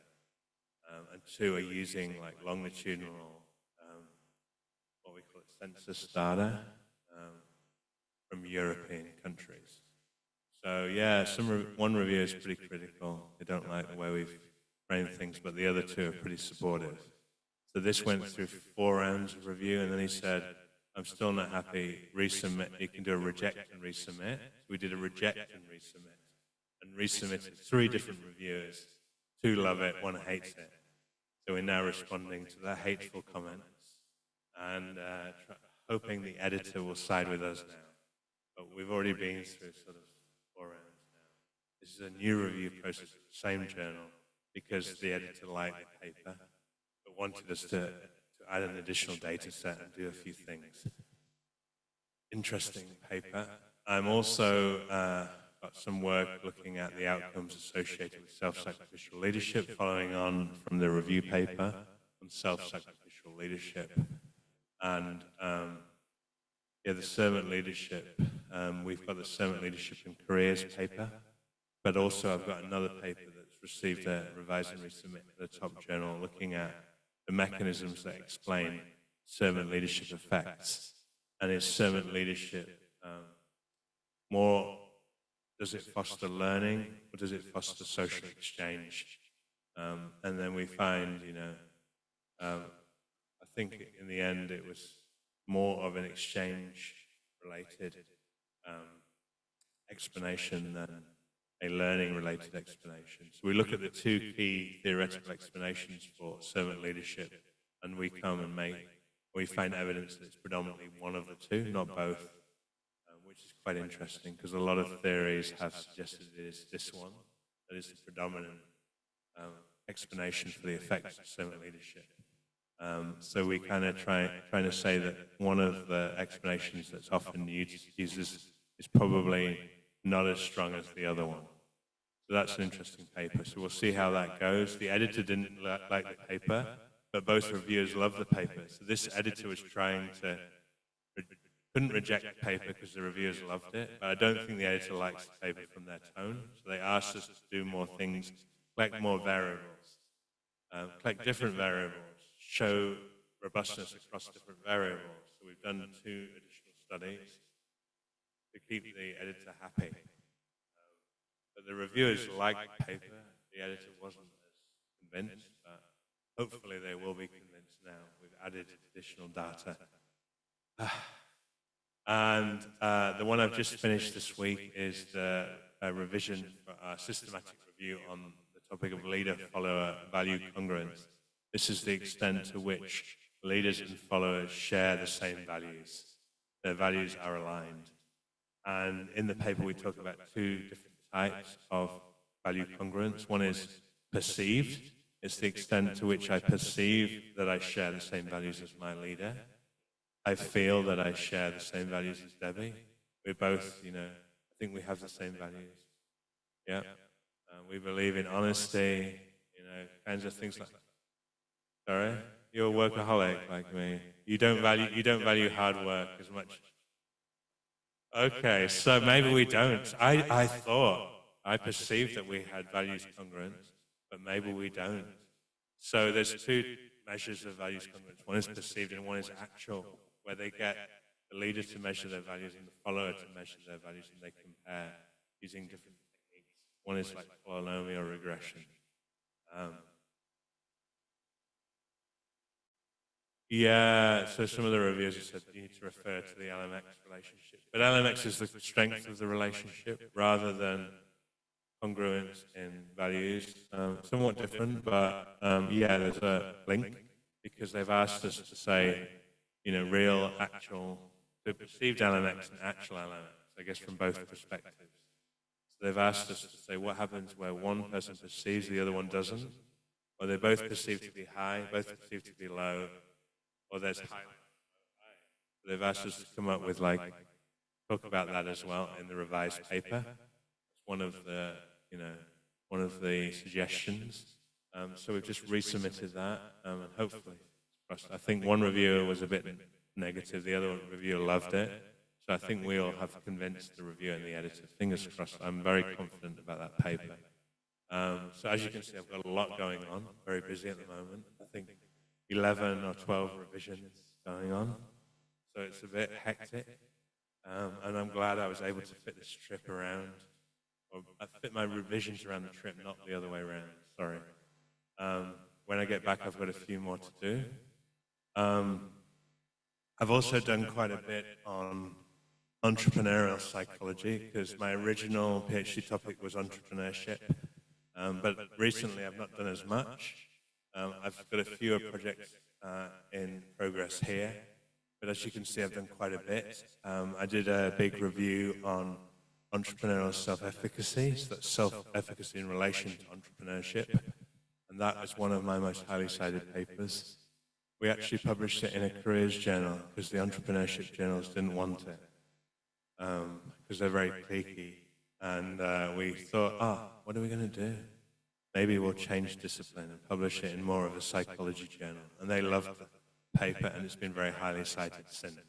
And 2 are using longitudinal, what we call it, census data from European countries. So yeah, one review is pretty critical. They don't like the way we've framed things, but the other 2 are pretty supportive. So this went through 4 rounds of review, and then he said, I'm still not happy, resubmit. You can do a reject and resubmit. So we did a reject and resubmitted 3 different reviewers. 2 love it, 1 hates it. So we're now responding to their hateful comments and hoping the editor will side with us now. But we've already been through sort of 4 rounds now. This is a new review process of the same journal because the editor liked the paper but wanted us to add an additional data set and do a few things. Interesting paper. I'm also got some work looking at the outcomes associated with self-sacrificial leadership, following on from the review paper on self-sacrificial leadership. And the servant leadership, we've got the servant leadership in careers paper, but also I've got another paper that's received a revise and resubmit to the top journal looking at the mechanisms that explain servant leadership effects. And is servant leadership more, does it foster learning or does it foster social exchange? And then we find, I think in the end it was more of an exchange-related explanation than a learning-related explanation. So we look at the 2 key theoretical explanations for servant leadership, and we come and we find evidence that it's predominantly one of the 2, not both, which is quite interesting because a lot of theories have suggested it is this one that is the predominant explanation for the effects of servant leadership. So we kind of trying to say that one of the explanations that's often used is probably not as strong as the other one. So that's an interesting paper. So we'll see how that goes. The editor didn't like the paper, but both reviewers loved the paper. So this editor was trying to, couldn't reject the paper because the reviewers loved it, but I don't think the editor likes the paper from their tone. So they asked us to do more things, collect more variables, collect different variables, show robustness across different variables. So we've done 2 additional studies to keep the editor happy. But the reviewers liked the paper. The editor wasn't as convinced, but hopefully they will be convinced now. We've added additional data. And the one I've just finished this week is the revision for our systematic review on the topic of leader-follower value congruence. This is the extent to which leaders and followers share the same values. Their values are aligned. And in the paper we talk about 2 different types of value congruence. One is perceived. It's the extent to which I perceive that I share the same values as my leader. I feel that I share the same values as Debbie. We're both, I think we have the same values. Yeah. We believe in honesty, kinds of things like that. Sorry? You're a workaholic like me. You don't value hard work as much. Okay, so maybe we don't. I perceived that we had values congruence, but maybe we don't. So there's two measures of values congruence. One is perceived and one is actual, where they get the leader to measure their values and the follower to measure their values, and they compare using different techniques. One is like polynomial regression. Yeah, so some of the reviewers have said you need to refer to the LMX relationship. But LMX is the strength of the relationship rather than congruence in values. Somewhat different, but yeah, there's a link because they've asked us to say, real, actual, so perceived LMX and actual LMX, I guess from both perspectives. So they've asked us to say what happens where one person perceives, the other one doesn't, or they're both perceived to be high, both perceived to be low, or there's high. They've asked us to come up with talk about that as well in the revised paper. It's one of the suggestions. So we've just resubmitted that, and hopefully, I think one reviewer was a bit negative, the other reviewer loved it. So I think we all have convinced the reviewer and the editor. Fingers crossed. I'm very confident about that paper. So as you can see, I've got a lot going on. Very busy at the moment. I think 11 or 12 revisions going on. So it's a bit hectic. And I'm glad I was able to fit this trip around. Or I fit my revisions around the trip, not the other way around. Sorry. When I get back, I've got a few more to do. I've also done quite a bit on entrepreneurial psychology because my original PhD topic was entrepreneurship. But recently, I've not done as much. I've got a few projects in progress here. But as you can see, I've done quite a bit. I did a big review on entrepreneurial self-efficacy, so that's self-efficacy in relation to entrepreneurship. And that was one of my most highly cited papers. We actually published it in a careers journal because the entrepreneurship journals didn't want it because they're very cliquey. And we thought, what are we going to do? Maybe we'll change discipline and publish it in more of a psychology journal. And they loved the paper, and it's been very highly cited since.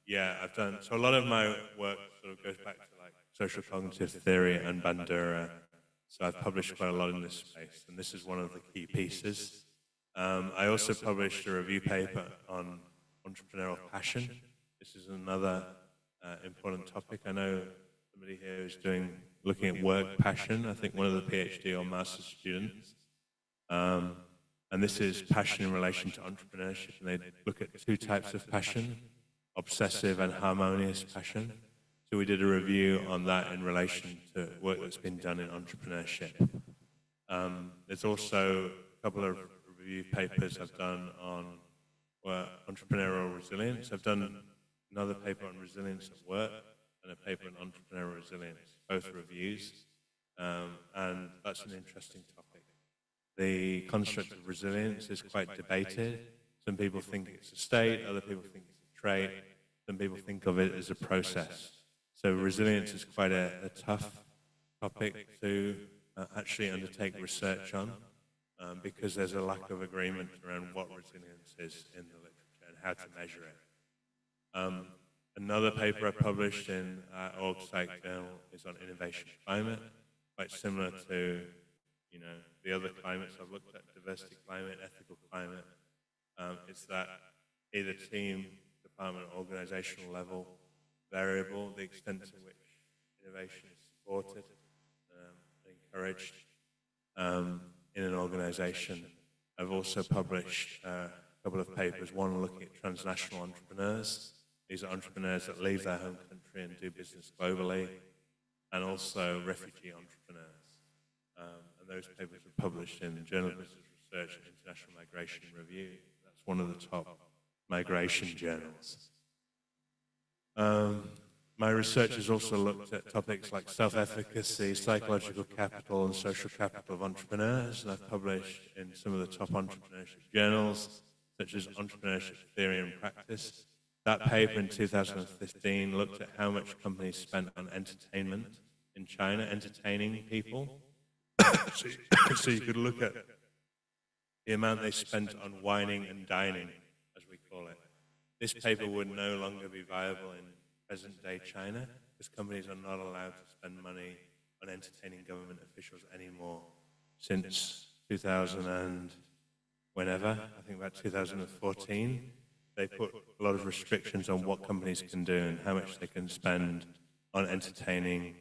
Yeah, I've done, so a lot of my work sort of goes back to social cognitive theory and Bandura. So I've published quite a lot in this space, and this is one of the key pieces. I also published a review paper on entrepreneurial passion. This is another important topic. I know somebody here is looking at work passion, I think one of the PhD or master's students. And this is passion in relation to entrepreneurship, and they look at two types of passion, obsessive and harmonious passion. So we did a review on that in relation to work that's been done in entrepreneurship. There's also a couple of review papers I've done on entrepreneurial resilience. I've done another paper on resilience at work and a paper on entrepreneurial resilience, both reviews. And that's an interesting topic. The construct of resilience is quite debated. Some people think it's a state, other people think it's a trait, some people think of it as a process. So resilience is quite a tough topic to actually undertake research on because there's a lack of agreement around what resilience is in the literature and how to measure it. Another paper I published in Org Psych Journal is on innovation climate, quite similar to the other climates I've looked at, diversity climate, ethical climate. It's that either team, department, or organizational level variable, the extent to which innovation is supported and encouraged in an organization. I've also published a couple of papers, one looking at transnational entrepreneurs. These are entrepreneurs that leave their home country and do business globally, and also refugee entrepreneurs. And those papers were published in the Journal of Business Research and International Migration Review. That's one of the top migration journals. my research has also looked at topics like self-efficacy, psychological capital, and social capital of entrepreneurs, and I've published in some of the top entrepreneurship journals, such as Entrepreneurship Theory and Practice. That paper in 2015 looked at how much companies spent on entertainment in China, entertaining people. So you could look at the amount they spent on wining and dining, as we call it. This paper would no longer be viable in present-day China, because companies are not allowed to spend money on entertaining government officials anymore. Since 2000 and whenever, I think about 2014, they put a lot of restrictions on what companies can do and how much they can spend on entertaining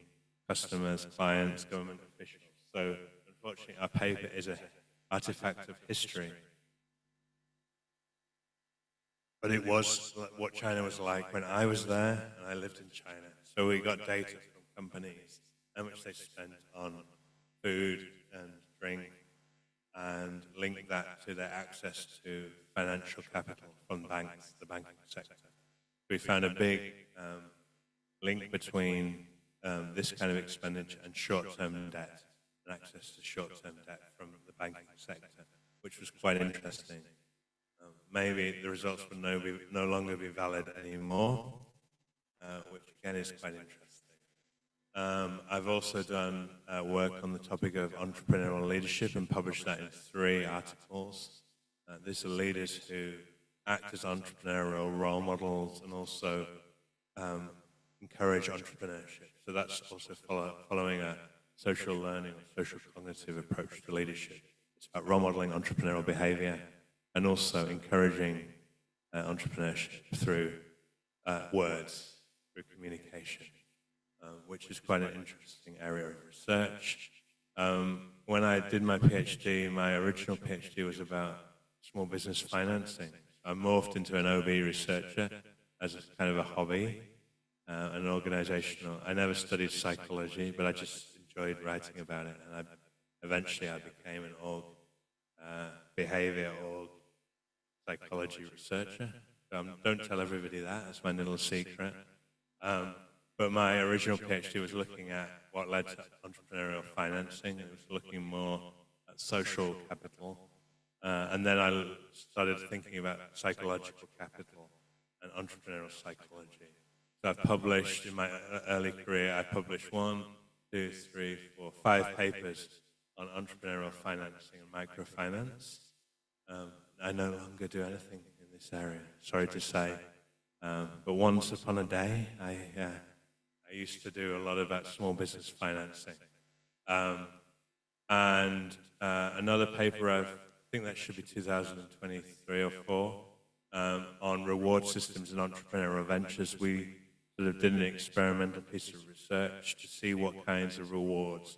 customers, clients, government officials. So, unfortunately, our paper is an artifact of history. But it was what China was like when I was there and I lived in China. So we got data from companies, how much they spent on food and drink, and linked that to their access to financial capital from banks, the banking sector. We found a big link between this kind of expenditure and short-term debt, and access to short-term debt from the banking sector, which was quite interesting. Maybe the results would no longer be valid anymore, which again is quite interesting. I've also done work on the topic of entrepreneurial leadership and published that in 3 articles. These are leaders who act as entrepreneurial role models and also encourage entrepreneurship. So that's also following a social learning or social cognitive approach to leadership. It's about role modeling entrepreneurial behavior and also encouraging entrepreneurship through words, through communication, which is quite an interesting area of research. When I did my PhD, my original PhD was about small business financing. I morphed into an OB researcher as a kind of a hobby, an organizational. I never studied psychology, but I just enjoyed writing about it, and eventually I became an behavior or psychology researcher. Don't tell everybody that, that's my little secret. But my original PhD was looking at what led to entrepreneurial financing. It was looking more at social capital. And then I started thinking about psychological capital and entrepreneurial psychology. So I've published, in my early career, I published 1, 2, 3, 4, 5 papers on entrepreneurial financing and microfinance. I no longer do anything in this area, sorry to say. But once upon a day, I used to do a lot about small business financing. And another paper, I think that should be 2023 or 4, on reward systems and entrepreneurial ventures. We sort of did an experimental piece of research to see what kinds of rewards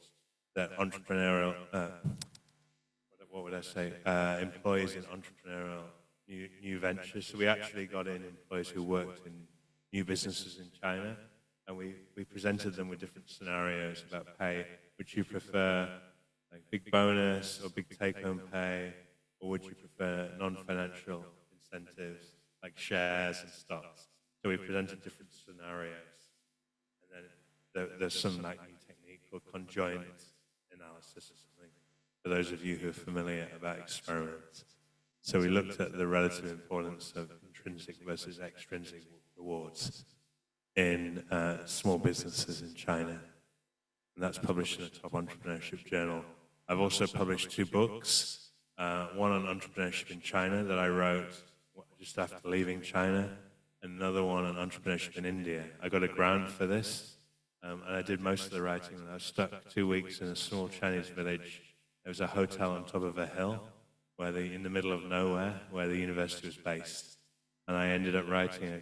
that entrepreneurial, what would I say, employees in entrepreneurial new ventures. So we actually got in employees who worked in new businesses in China, and we presented them with different scenarios about pay. Would you prefer like big bonus or big take-home pay, or would you prefer non-financial incentives like shares and stocks? So we presented different scenarios, and then there's some like new technique called conjoint analysis or something, for those of you who are familiar about experiments. So we looked at the relative importance of intrinsic versus extrinsic rewards in small businesses in China. And that's published in a top entrepreneurship journal. I've also published 2 books, one on entrepreneurship in China that I wrote just after leaving China, and another one on entrepreneurship in India. I got a grant for this, and I did most of the writing. I was stuck 2 weeks in a small Chinese village. There was a hotel on top of a hill, in the middle of nowhere, where the university was based. And I ended up writing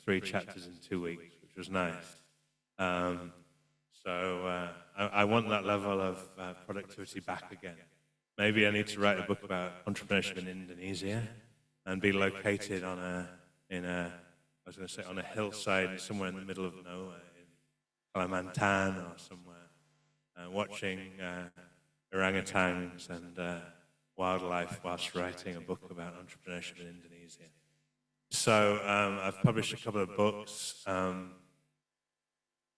3 chapters in 2 weeks, which was nice. So I want that level of productivity back again. Maybe I need to write a book about entrepreneurship in Indonesia and be located on a hillside somewhere in the middle of nowhere, in Kalimantan or somewhere, watching orangutans and wildlife whilst writing a book about entrepreneurship in Indonesia. So I've published a couple of books.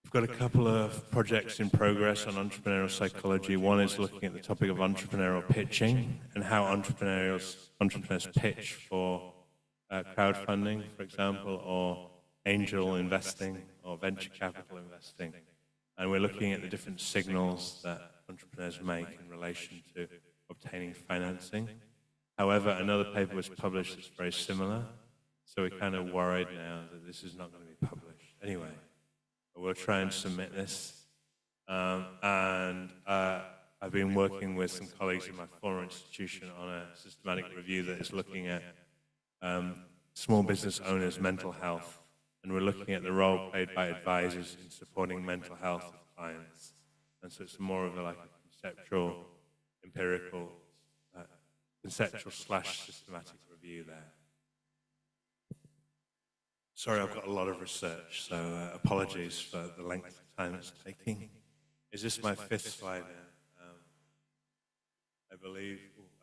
I've got a couple of projects in progress on entrepreneurial psychology. One is looking at the topic of entrepreneurial pitching and how entrepreneurs pitch for crowdfunding, for example, or angel investing or venture capital investing. And we're looking at the different signals that entrepreneurs make in relation to obtaining financing. However, another paper was published that's very similar, so we're kind of worried now that this is not going to be published. Anyway, we'll try and submit this. I've been working with some colleagues in my former institution on a systematic review that is looking at small business owners' mental health, and we're looking at the role played by advisors in supporting mental health of clients. And so it's more of a conceptual, empirical, conceptual/systematic review there. Sorry, I've got a lot of research, so apologies for the length of time it's taking. Is this my fifth slide now? I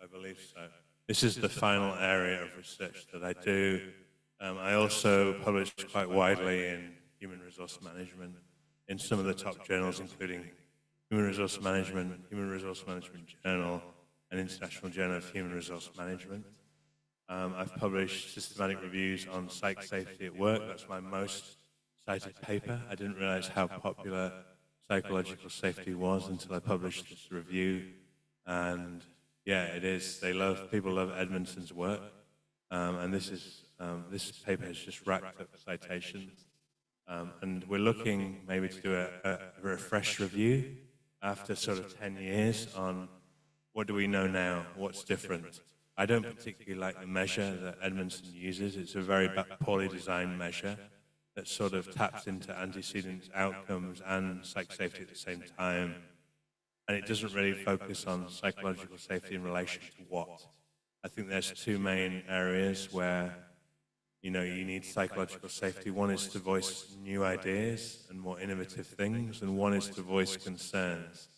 believe so. This is the final area of research that I do. I also publish quite widely in human resource management in some of the top journals, including Human Resource Management Journal, and International Journal of Human Resource Management. I've published systematic reviews on psych safety at work. That's my most cited paper. I didn't realize how popular psychological safety was until I published this review. And yeah, it is. People love Edmondson's work. And this paper has just racked up citations. And we're looking maybe to do a refresh review after sort of 10 years on what do we know now, what's different. I don't particularly like the measure that Edmondson uses. It's a very poorly designed measure that sort of taps into antecedents outcomes and psych safety at the same time. And it doesn't really focus on psychological safety in relation to what. I think there's two main areas where you need psychological safety. One is to voice new ideas and more innovative things, and one is to voice concerns.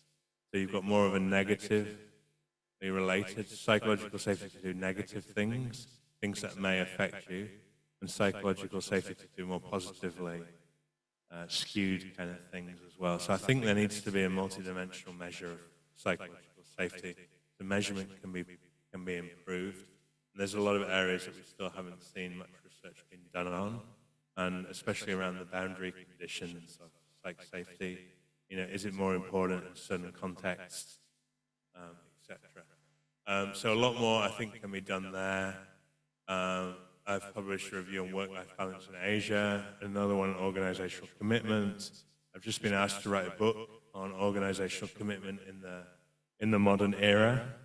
So you've got more of a negatively related psychological safety to do negative things that may affect you, and psychological safety to do more positively skewed kind of things as well. So I think there needs to be a multidimensional measure of psychological safety. The measurement can be improved. And there's a lot of areas that we still haven't seen much research being done on, and especially around the boundary conditions of psych safety. Is it more important in certain contexts, etc. So a lot more, I think, can be done there. I've published a review on work-life balance in Asia, another one on organizational commitment. I've just been asked to write a book on organizational commitment in the modern era,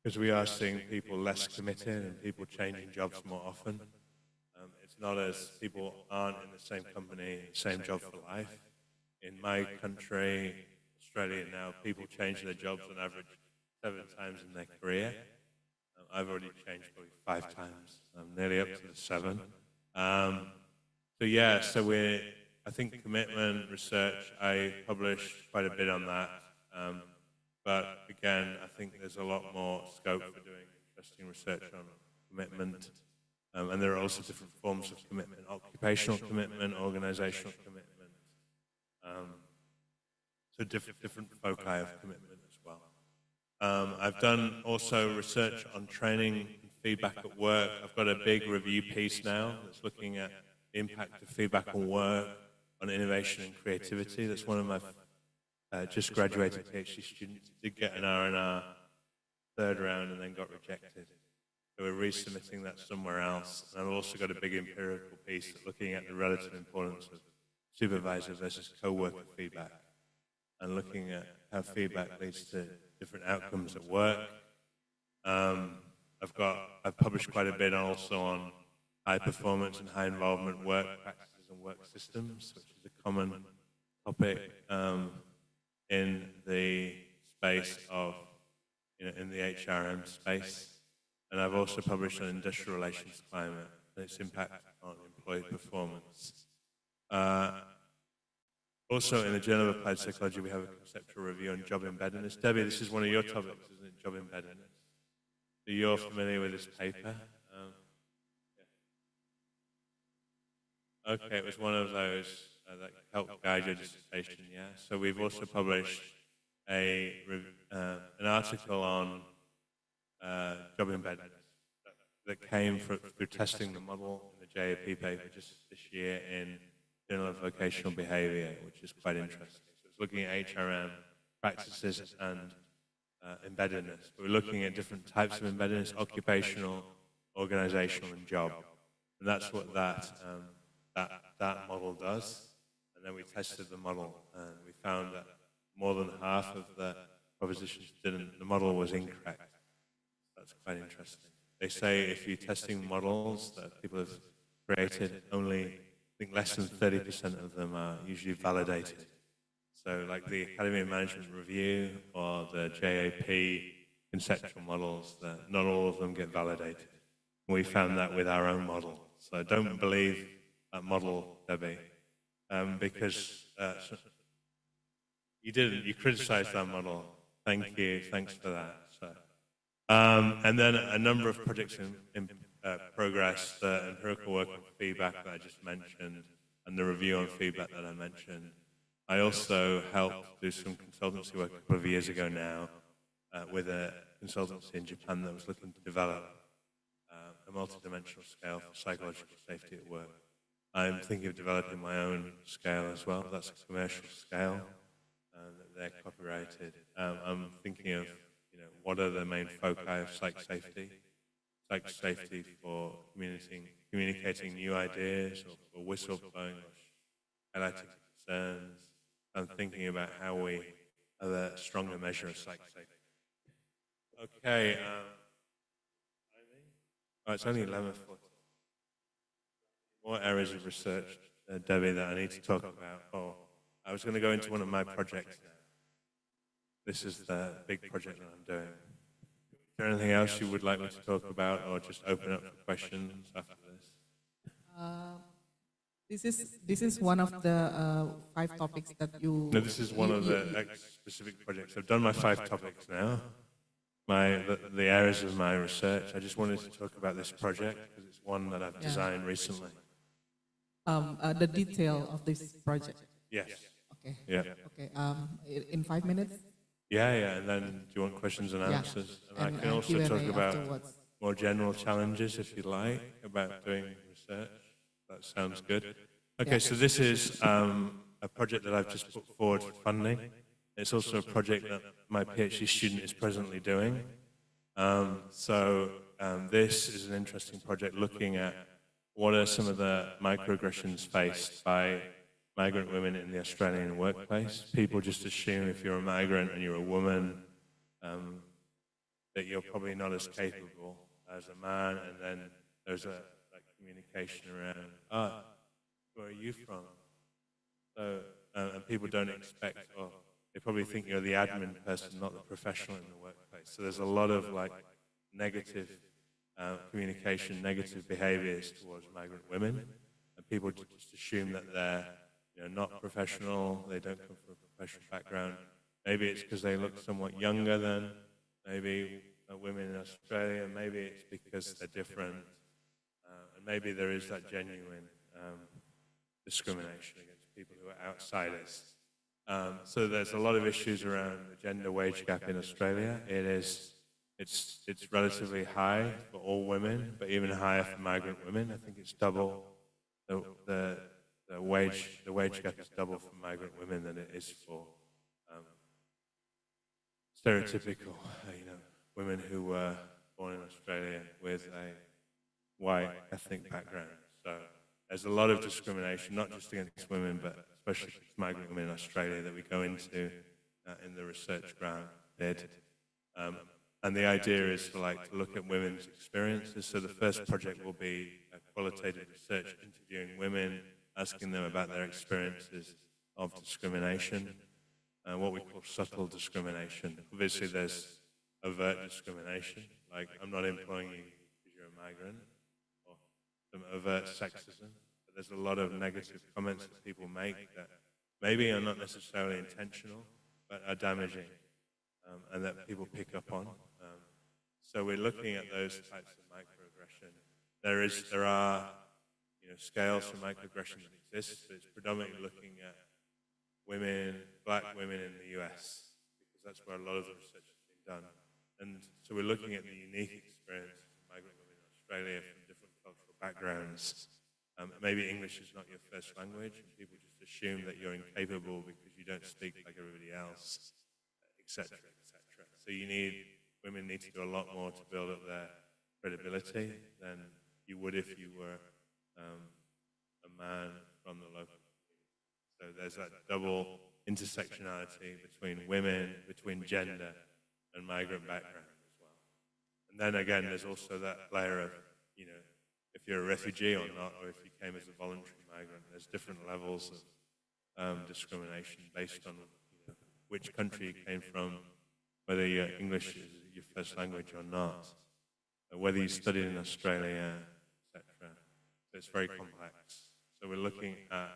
because we are seeing people less committed and people changing jobs more often. It's not as people aren't in the same company, same job for life. In my country, Australia now, people change their jobs on average 7 times in their career. I've already changed probably 5 times. I'm nearly up to the 7. I think commitment research, I published quite a bit on that. But again, I think there's a lot more scope for doing interesting research on commitment. And there are also different forms of commitment: occupational commitment, organizational commitment. So different foci of commitment as well. I've done also research on training and feedback at work. I've got a big review piece now that's looking at the impact of feedback on work, on innovation and creativity. That's one of my just graduated PhD students. Did get an R&R 3rd round and then got rejected. So we're resubmitting that somewhere else. And I've also got a big empirical piece looking at the relative importance of supervisor versus co-worker feedback, and looking at how feedback leads to different outcomes at work. I've published quite a bit also on high performance and high involvement work practices and work systems, which is a common topic in the space of, in the HRM space. And I've also published on industrial relations climate and its impact on employee performance. Also, in the Journal of Applied Psychology, we have a conceptual review on job embeddedness. Debbie, this is one of your topics, isn't it? Job embeddedness. So you're familiar with this paper? Yeah. Okay, it was one of those that help guide your dissertation. Yeah. So we've also published an article on job embeddedness that came through testing the model in the JAP paper just this year in Journal of Vocational Behavior, which is quite interesting. So it's looking at HRM practices and embeddedness. We're looking at different types of embeddedness: occupational, organizational, and job. And that's what that model does. And then we tested the model, and we found that more than half of the propositions didn't. The model was incorrect. That's quite interesting. They say if you're testing models that people have created, only, I think, less than 30% of them are usually validated. So like the Academy of Management Review or the JAP conceptual models, not all of them get validated. We found that with our own model. So don't believe that model, Debbie, because you criticized that model. Thank you, thanks for that. So, and then a number of projects in progress, the empirical work on feedback that I just mentioned, and the review on feedback that I mentioned. I also helped do some consultancy work a couple of years ago now with a consultancy in Japan that was looking to develop a multidimensional scale for psychological safety at work. I'm thinking of developing my own scale as well. That's a commercial scale that they're copyrighted. I'm thinking of, what are the main foci of psych safety? Psych safety for communicating new ideas or whistleblowing or highlighting concerns. I'm thinking about how we have a stronger measure of psych safety. Okay. It's only 11:40. More areas of research, Debbie, that I need to talk about. Oh, I was going to go into one of my projects now. This is the big project that I'm doing. Is there anything else you would like me to talk about, or just open up for questions after this? This is one of the 5 topics that you... No, this is one of the specific projects. I've done my 5 topics now. The areas of my research. I just wanted to talk about this project because it's one that I've designed recently. The detail of this project. Yes. Okay. Yeah. Okay. In 5 minutes. Yeah. And then, do you want questions and answers? And I can also talk about more general challenges if you like about doing research. That sounds good. Okay. So this is a project that I've just put forward for funding. It's also a project that my PhD student is presently doing. This is an interesting project looking at what are some of the microaggressions faced by migrant women in the Australian workplace. People just assume if you're a migrant and you're a woman that you're probably not as capable as a man, and then there's a communication around, where are you from? So, and people don't expect, they probably think you're the admin person, not the professional in the workplace. So there's a lot of negative communication, negative behaviors towards migrant women, and people just assume that they're not professional, they don't come from a professional background. Maybe it's because they look somewhat younger than maybe women in Australia, maybe it's because they're different, and maybe there is that genuine discrimination against people who are outsiders. So there's a lot of issues around the gender wage gap in Australia. It's relatively high for all women, but even higher for migrant women. I think it's double the wage gap is double for migrant women than it is for stereotypical women who were born in Australia with a white ethnic background. So there's a lot of discrimination, not just against women, but especially against migrant women in Australia that we go into in the research grant bid. And the idea is to look at women's experiences. So the first project will be a qualitative research interviewing women, asking them about their experiences of discrimination, what we call subtle discrimination. Obviously there's overt discrimination, like I'm not employing you because you're a migrant, or some overt sexism. But there's a lot of negative comments that people make that maybe are not necessarily intentional, but are damaging, and that people pick up on. So we're looking at those types of microaggression. There are scales for microaggression that exist, but it's predominantly looking at women, black women in the US, because that's where a lot of the research has been done. And so we're looking at the unique experience of migrant women in Australia from different cultural backgrounds. Maybe English is not your first language, and people just assume that you're incapable because you don't speak like everybody else, etc., etc. So women need to do a lot more to build up their credibility than you would if you were a man from the local community. So there's that double intersectionality between women, between gender, and migrant background as well. And then again, there's also that layer of, if you're a refugee or not, or if you came as a voluntary migrant, there's different levels of discrimination based on which country you came from, whether your English is your first language or not, or whether you studied in Australia, etc. So it's very complex. So we're looking at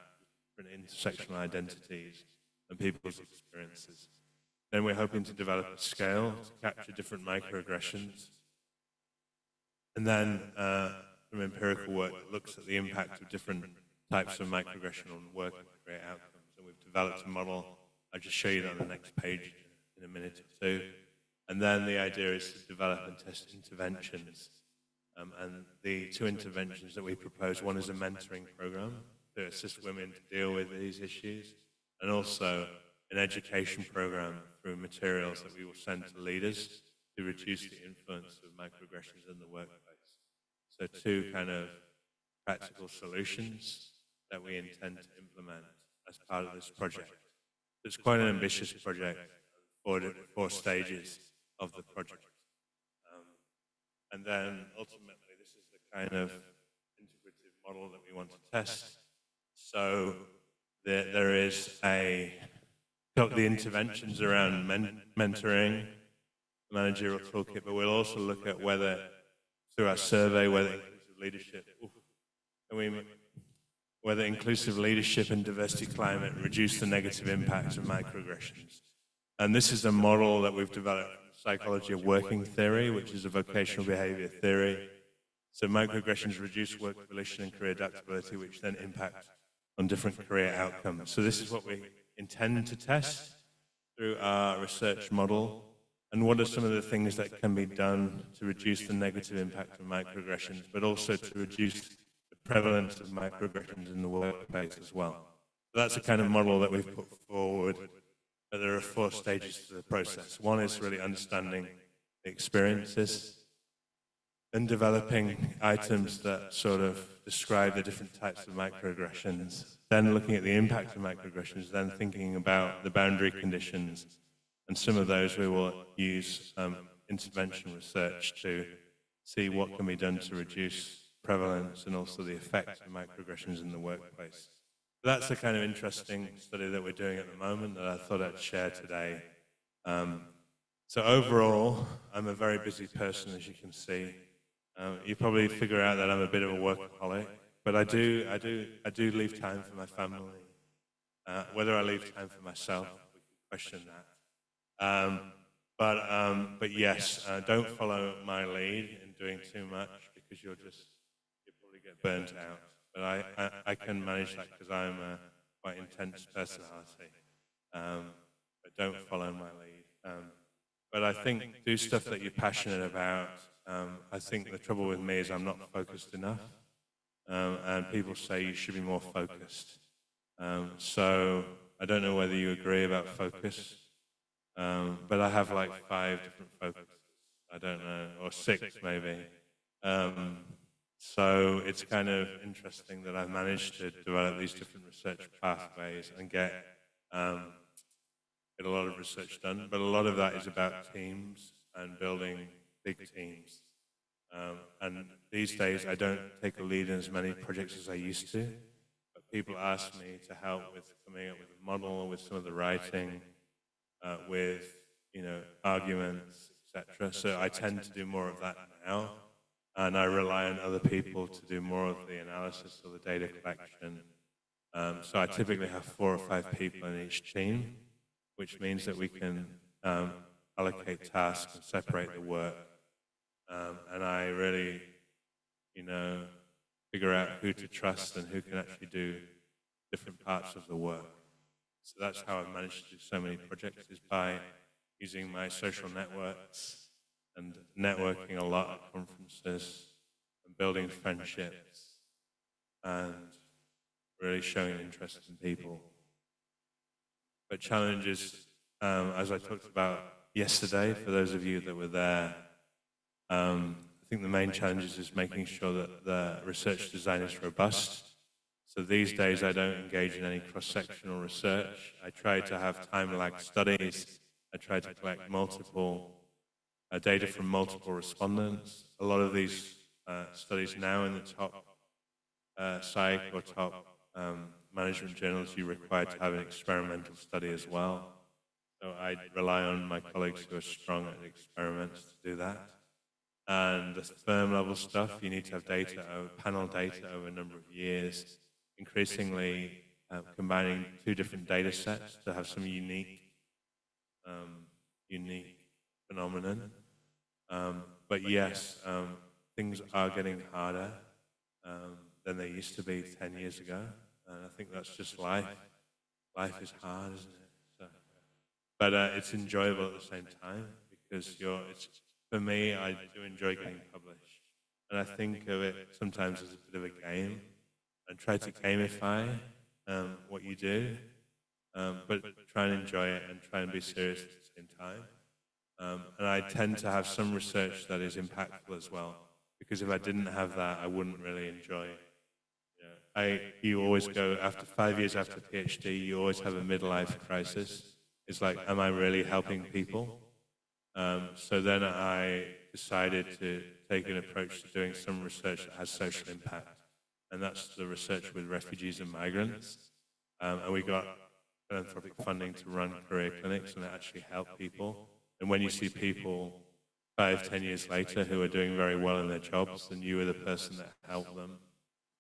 different intersectional identities and people's experiences. Then we're hoping to develop a scale to capture different microaggressions. And then from empirical work that looks at the impact of different types of microaggression on work and create outcomes. And we've developed a model. I'll just show you that on the next page in a minute or two. And then the idea is to develop and test interventions. And the two interventions that we propose, one is a mentoring program to assist women to deal with these issues, and also an education program through materials that we will send to leaders to reduce the influence of microaggressions in the workplace. So two kind of practical solutions that we intend to implement as part of this project. It's quite an ambitious project, four stages of the project. And then ultimately, this is the kind of integrative model that we want to test. So there is the interventions around mentoring, managerial toolkit, but we'll also look at whether, through our survey, whether inclusive leadership and diversity climate reduce the negative impacts of microaggressions. And this is a model that we've developed from psychology of working theory, which is a vocational behavior theory. So microaggressions reduce work volition and career adaptability, which then impact on different career outcomes. So this is what we intend to test through our research model. And what are some of the things that can be done to reduce the negative impact of microaggressions, but also to reduce the prevalence of microaggressions in the workplace as well? So that's the kind of model that we've put forward. But there are 4 stages to the process. One is really understanding the experiences and developing items that sort of describe the different types of microaggressions, then looking at the impact of microaggressions, then thinking about the boundary conditions. And some of those we will use intervention research to see what can be done to reduce prevalence and also the effects of microaggressions in the workplace. So that's the kind of interesting study that we're doing at the moment that I thought I'd share today. So overall, I'm a very busy person, as you can see. You probably figure out that I'm a bit of a workaholic, but I do leave time for my family. Whether I leave time for myself, we can question that. But yes, don't follow my lead in doing too much because you'll probably get burnt out. But I can manage that because I'm a quite intense personality. But don't follow my lead. But I think do stuff that you're passionate about. I think the trouble with me is I'm not focused enough. And people say you should be more focused. So I don't know whether you agree about focus. But I have like 5 different focuses. I don't know, or 6 maybe. So it's kind of interesting that I've managed to develop these different research pathways and get a lot of research done. But a lot of that is about teams and building big teams. And these days I don't take a lead in as many projects as I used to. But people ask me to help with coming up with a model, with some of the writing, with arguments, etc. So I tend to do more of that now. And I rely on other people to do more of the analysis or the data collection. So I typically have 4 or 5 people in each team, which means that we can allocate tasks and separate the work. And I really, figure out who to trust and who can actually do different parts of the work. So that's how I've managed to do so many projects, is by using my social networks and networking a lot at conferences and building friendships and really showing interest in people. But challenges, as I talked about yesterday, for those of you that were there, I think the main challenge is making sure that the research design is robust. So these days I don't engage in any cross-sectional research. I try to have time-lag studies. I try to collect multiple data from multiple respondents. A lot of these studies now in the top psych or top management journals, you're required to have an experimental study as well. So I rely on my colleagues who are strong at experiments to do that. And the firm level stuff, you need to have data, panel data over a number of years, increasingly combining two different data sets to have some unique phenomenon. But yes, things are getting harder than they used to be 10 years ago. And I think that's just life. Life is hard, isn't it? So, but it's enjoyable at the same time, because for me, I do enjoy getting published. And I think of it sometimes as a bit of a game, and try to gamify what you do, but try and enjoy it and try and be serious at the same time. And I tend to have some research that is impactful as well, because if I didn't have that, I wouldn't really enjoy it. You always go, after 5 years after Ph.D., you always have a midlife crisis. It's like, am I really helping people? So then I decided to take an approach to doing some research that has social impact. And that's the research with refugees and migrants. And we got philanthropic funding to run career clinics and actually help people. And when you see people 5, 10 years later who are doing very well in their jobs, then you were the person that helped them.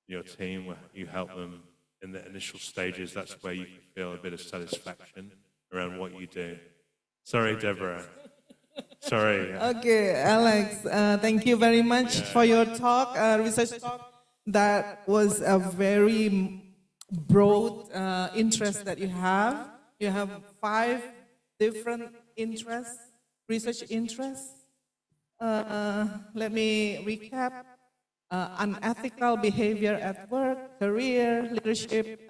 Your team, you help them in the initial stages, that's where you can feel a bit of satisfaction around what you do. Sorry, Debora. Sorry. Okay, Alex, thank you very much for your talk, research talk. That was a very broad interest that you have. You have 5 different interests, research interests. Let me recap. Unethical behavior at work, career, leadership,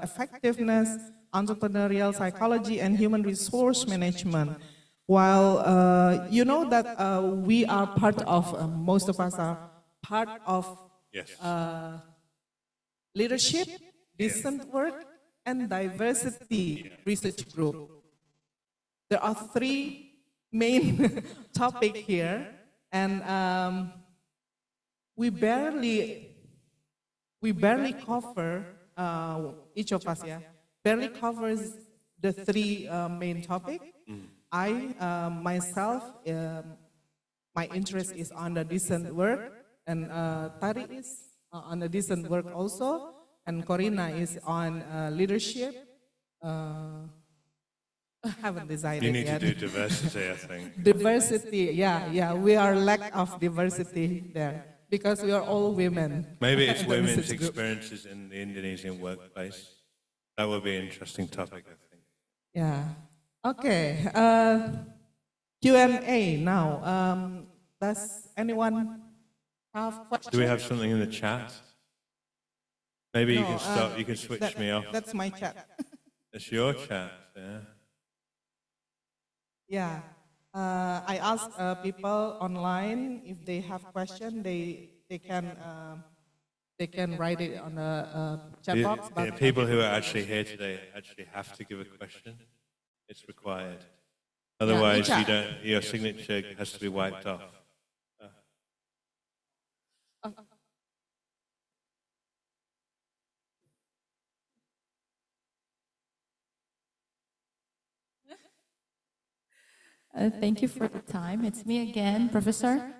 effectiveness, entrepreneurial psychology, and human resource management. While you know that we are part of, most of us are part of leadership, decent work, and diversity research group. There are 3 main topics here, and we barely cover, each of us, barely covers the 3 main topics. I, myself, my interest is on the decent work, and Tari is on the decent work also, and Corina is on leadership. I haven't decided yet. You need to do diversity, I think. Diversity, yeah, we are lack of diversity there, because we are all women. Maybe it's women's experiences in the Indonesian workplace. That would be an interesting topic, I think. Yeah. Okay. Q&A now. Does anyone have questions? Do we have something in the chat? Maybe you can stop. You can switch me off. That's my chat. It's your chat, yeah. Yeah. I ask people online if they have questions. They can write it on the chat box. But people who are actually here today actually have to give a question. It's required. Otherwise, your signature has to be wiped off. Thank you for the time. It's me again, Professor.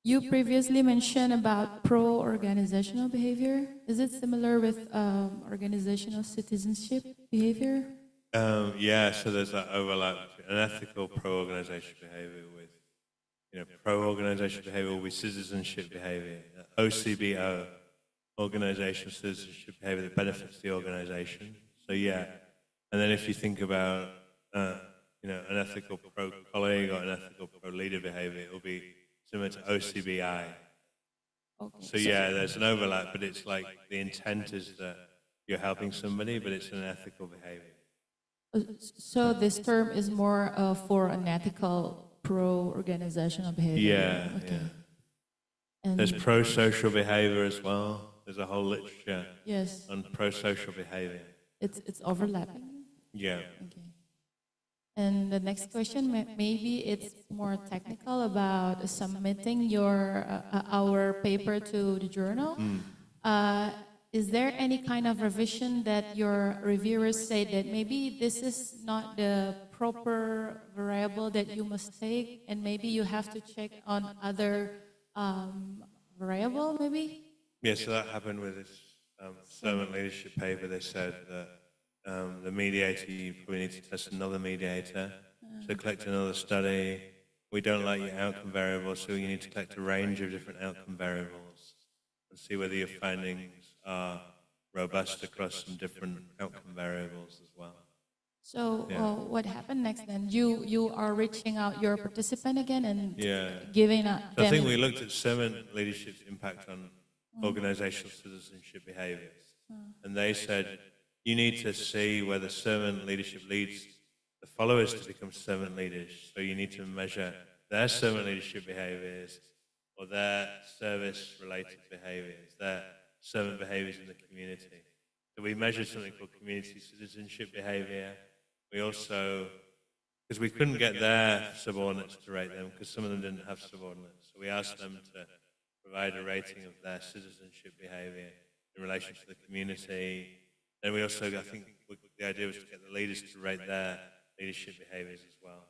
You previously mentioned about pro-organizational behavior. Is it similar with organizational citizenship behavior? Yeah, so there's that overlap between an ethical pro-organizational behavior with pro-organizational behavior will be citizenship behavior. OCBO, organizational citizenship behavior that benefits the organization. So yeah, and then if you think about an ethical pro-colleague or an ethical pro-leader behavior, it will be similar to OCBI. Okay. So yeah, there's an overlap, but it's like the intent is that you're helping somebody, but it's an ethical behavior. So this term is more for an ethical pro-organizational behavior. Yeah, okay. yeah. And There's pro-social behavior as well. There's a whole literature yes, on pro-social behavior. it's overlapping. Yeah. Okay. And the next question, maybe it's more technical about submitting our paper to the journal. Is there any kind of revision that your reviewers say that maybe this is not the proper variable that you must take, and maybe you have to check on other variable, maybe? Yeah, so that happened with this servant leadership paper. They said that the mediator, you probably need to test another mediator, so collect another study. We don't like your outcome variables, so you need to collect a range of different outcome variables and see whether your findings are robust across some different outcome variables as well. So what happened next then? You are reaching out your participant again and giving them... I think we looked at servant leadership's impact on organizational citizenship behaviors. And they said, you need to see whether servant leadership leads the followers to become servant leaders. So you need to measure their servant leadership behaviors or their service-related behaviors, their servant behaviors in the community. So we measured something called community citizenship behavior. We also, because we couldn't get their subordinates to rate them because some of them didn't have subordinates. So we asked them to provide a rating of their citizenship behavior in relation to the community. Then we also, I think the idea was to get the leaders to rate their leadership behaviors as well.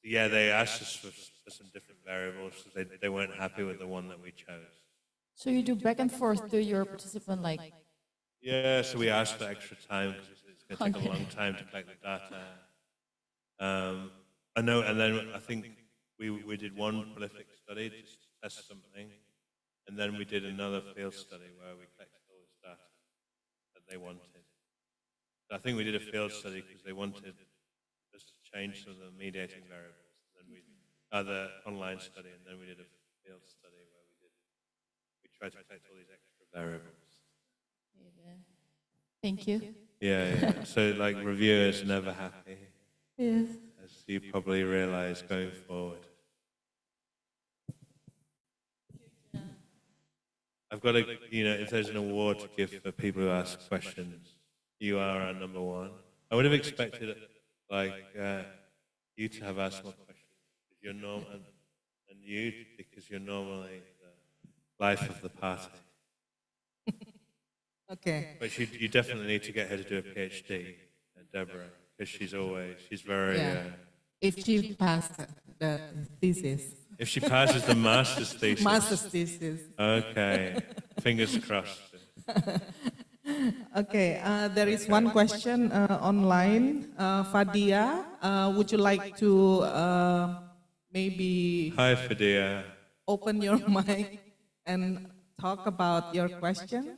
So yeah, they asked us for some different variables because they weren't happy with the one that we chose. So you do back and forth to your participant, like... Yeah, so we asked for extra time because it's going to take a long time to collect the data. I know, and then I think we did one prolific study to test something, and then we did another field study where we collected all this data that they wanted. So I think we did a field study because they wanted us to change some of the mediating variables. And then we other online study, and then we did a field study where we tried to collect all these extra variables. Thank you. Yeah. So like reviewers are never happy. Yes. As you probably realize going forward. I've got to, if there's an award to give for people who ask questions, you are our number one. I would have expected, you to have asked more questions. You're normal, and you, because you're normally the life of the party. Okay. But you definitely need to get her to do a Ph.D. Debora, because she's very... If she passed the thesis. If she passes the master's thesis. Master's thesis. Okay. Fingers crossed. Okay, there is one question online. Fadia, would you like to maybe... Hi, Fadia. Open your mic and talk about your question?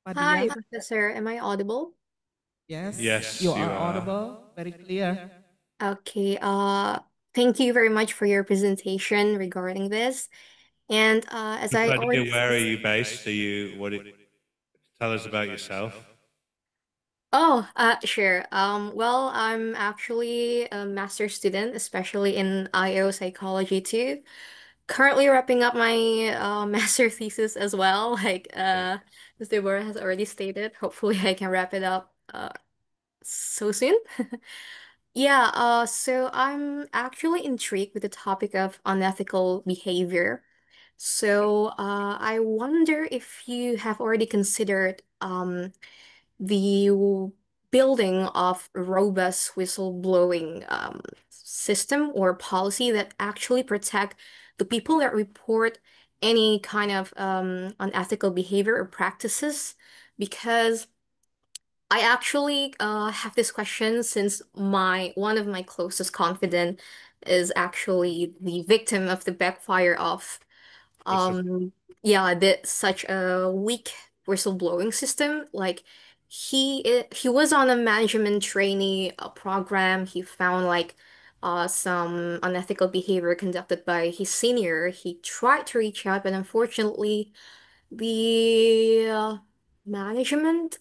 Fadia? Hi, Professor. Am I audible? Yes. Yes, you you are are. audible. Very clear. Okay. Thank you very much for your presentation regarding this. And as I already... Where are you based? Tell us about yourself. Oh, sure. Well, I'm actually a master's student, especially in IO psychology too. Currently wrapping up my master thesis as well. Ms. Debora has already stated. Hopefully, I can wrap it up so soon. Yeah, so I'm actually intrigued with the topic of unethical behavior. So, I wonder if you have already considered the building of a robust whistleblowing system or policy that actually protect the people that report any kind of unethical behavior or practices, because I actually have this question since one of my closest confidant is actually the victim of the backfire of Whistle. um yeah, such a weak whistleblowing system. Like he was on a management trainee program. He found like some unethical behavior conducted by his senior. He tried to reach out, but unfortunately the management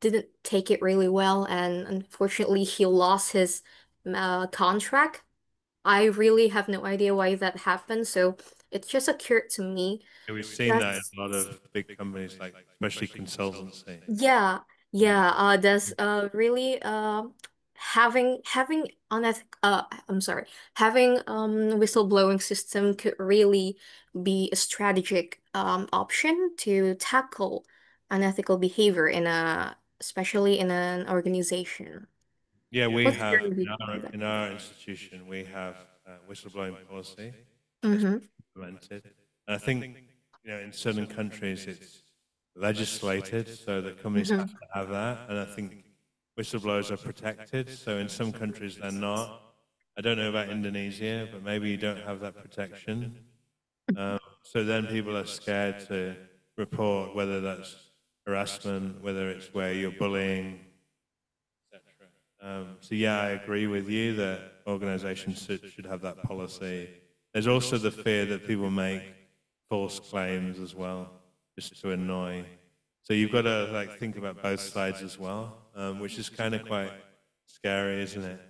didn't take it really well, and unfortunately he lost his contract. I really have no idea why that happened, so it just occurred to me. Yeah, we've seen that in That's a lot of big companies, like especially consultancy. yeah, Mm. yeah. Does really having unethic I'm sorry, having whistleblowing system could really be a strategic option to tackle unethical behavior in a especially in an organization. Yeah, we What's your have view on that? in our institution we have whistleblowing policy that's Mm-hmm. implemented. And I think in certain countries it's legislated so that companies have Mm-hmm. to have that, and I think whistleblowers are protected. So in some countries they're not. I don't know about Indonesia, but maybe you don't have that protection. So then people are scared to report whether that's harassment, whether it's where you're bullying, etc. So yeah, I agree with you that organisations should have that policy. There's also the fear that people make false claims as well, just to annoy. So you've got to like think about both sides as well, which is kind of quite scary, isn't it?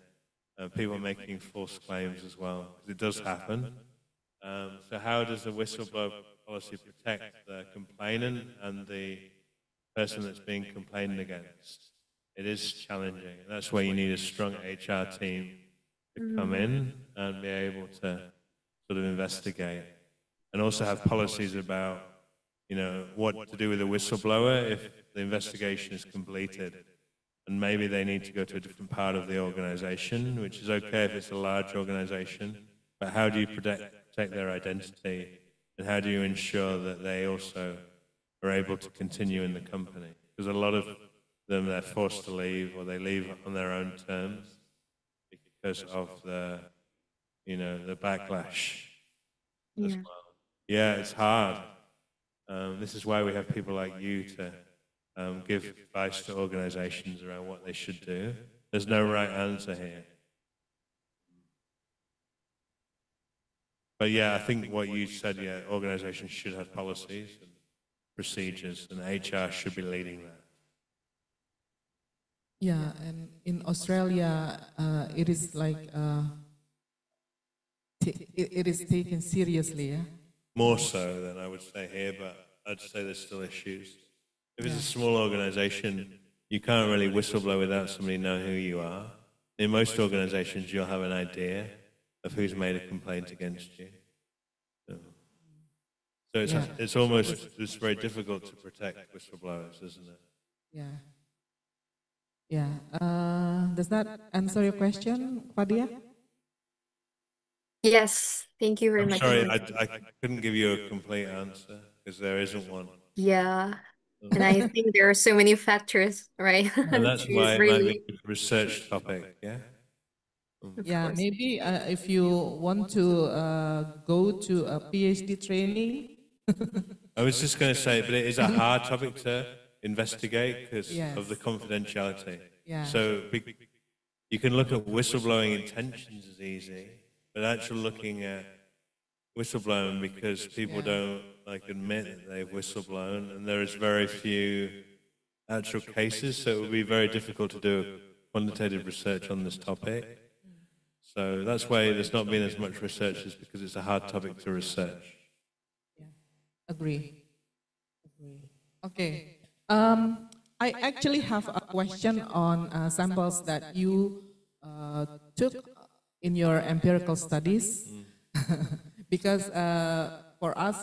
People making false claims as well, 'cause it does happen. So how does the whistleblower policy protect the complainant and the person that's being complained against? It is challenging. And that's where you need a strong HR team to come in and be able to sort of investigate, and also have policies about, what to do with a whistleblower if the investigation is completed. And maybe they need to go to a different part of the organization, which is okay if it's a large organization, but how do you protect their identity, and how do you ensure that they also are able to continue in the company? Because a lot of them, they're forced to leave, or they leave on their own terms because of the backlash as Yeah. well. Yeah, it's hard. This is why we have people like you to give advice to organizations around what they should do. There's no right answer here. But yeah, I think what you said, yeah, organizations should have policies and procedures, and HR should be leading that. Yeah, and in Australia, it is like it is taken seriously. Yeah. More so than I would say here, but I'd say there's still issues. If it's a small organization, you can't really whistleblow without somebody knowing who you are. In most organizations, you'll have an idea of who's made a complaint against you. So it's very difficult to protect whistleblowers, isn't it? Yeah. Yeah. Does that answer your question, Fadia? Yes, thank you very I'm much. sorry, I couldn't give you a complete answer because there isn't one. Yeah. And I think there are so many factors, right? And that's To why it might be really, a research topic, yeah? of Yeah, course. maybe if you want to go to a PhD training. I was just going to say, but it is a hard topic to investigate because of the Yes. confidentiality. Yeah. So you can look at whistleblowing intentions as easy, but actually looking at whistleblowing because people don't admit that they've whistleblown, and there is very few actual cases, so it would be very difficult to do quantitative research on this topic. So that's why there's not been as much research, is because it's a hard topic to research. Yeah. Agree. Agree. Okay. I actually have a question on samples that you took in your empirical studies, because for us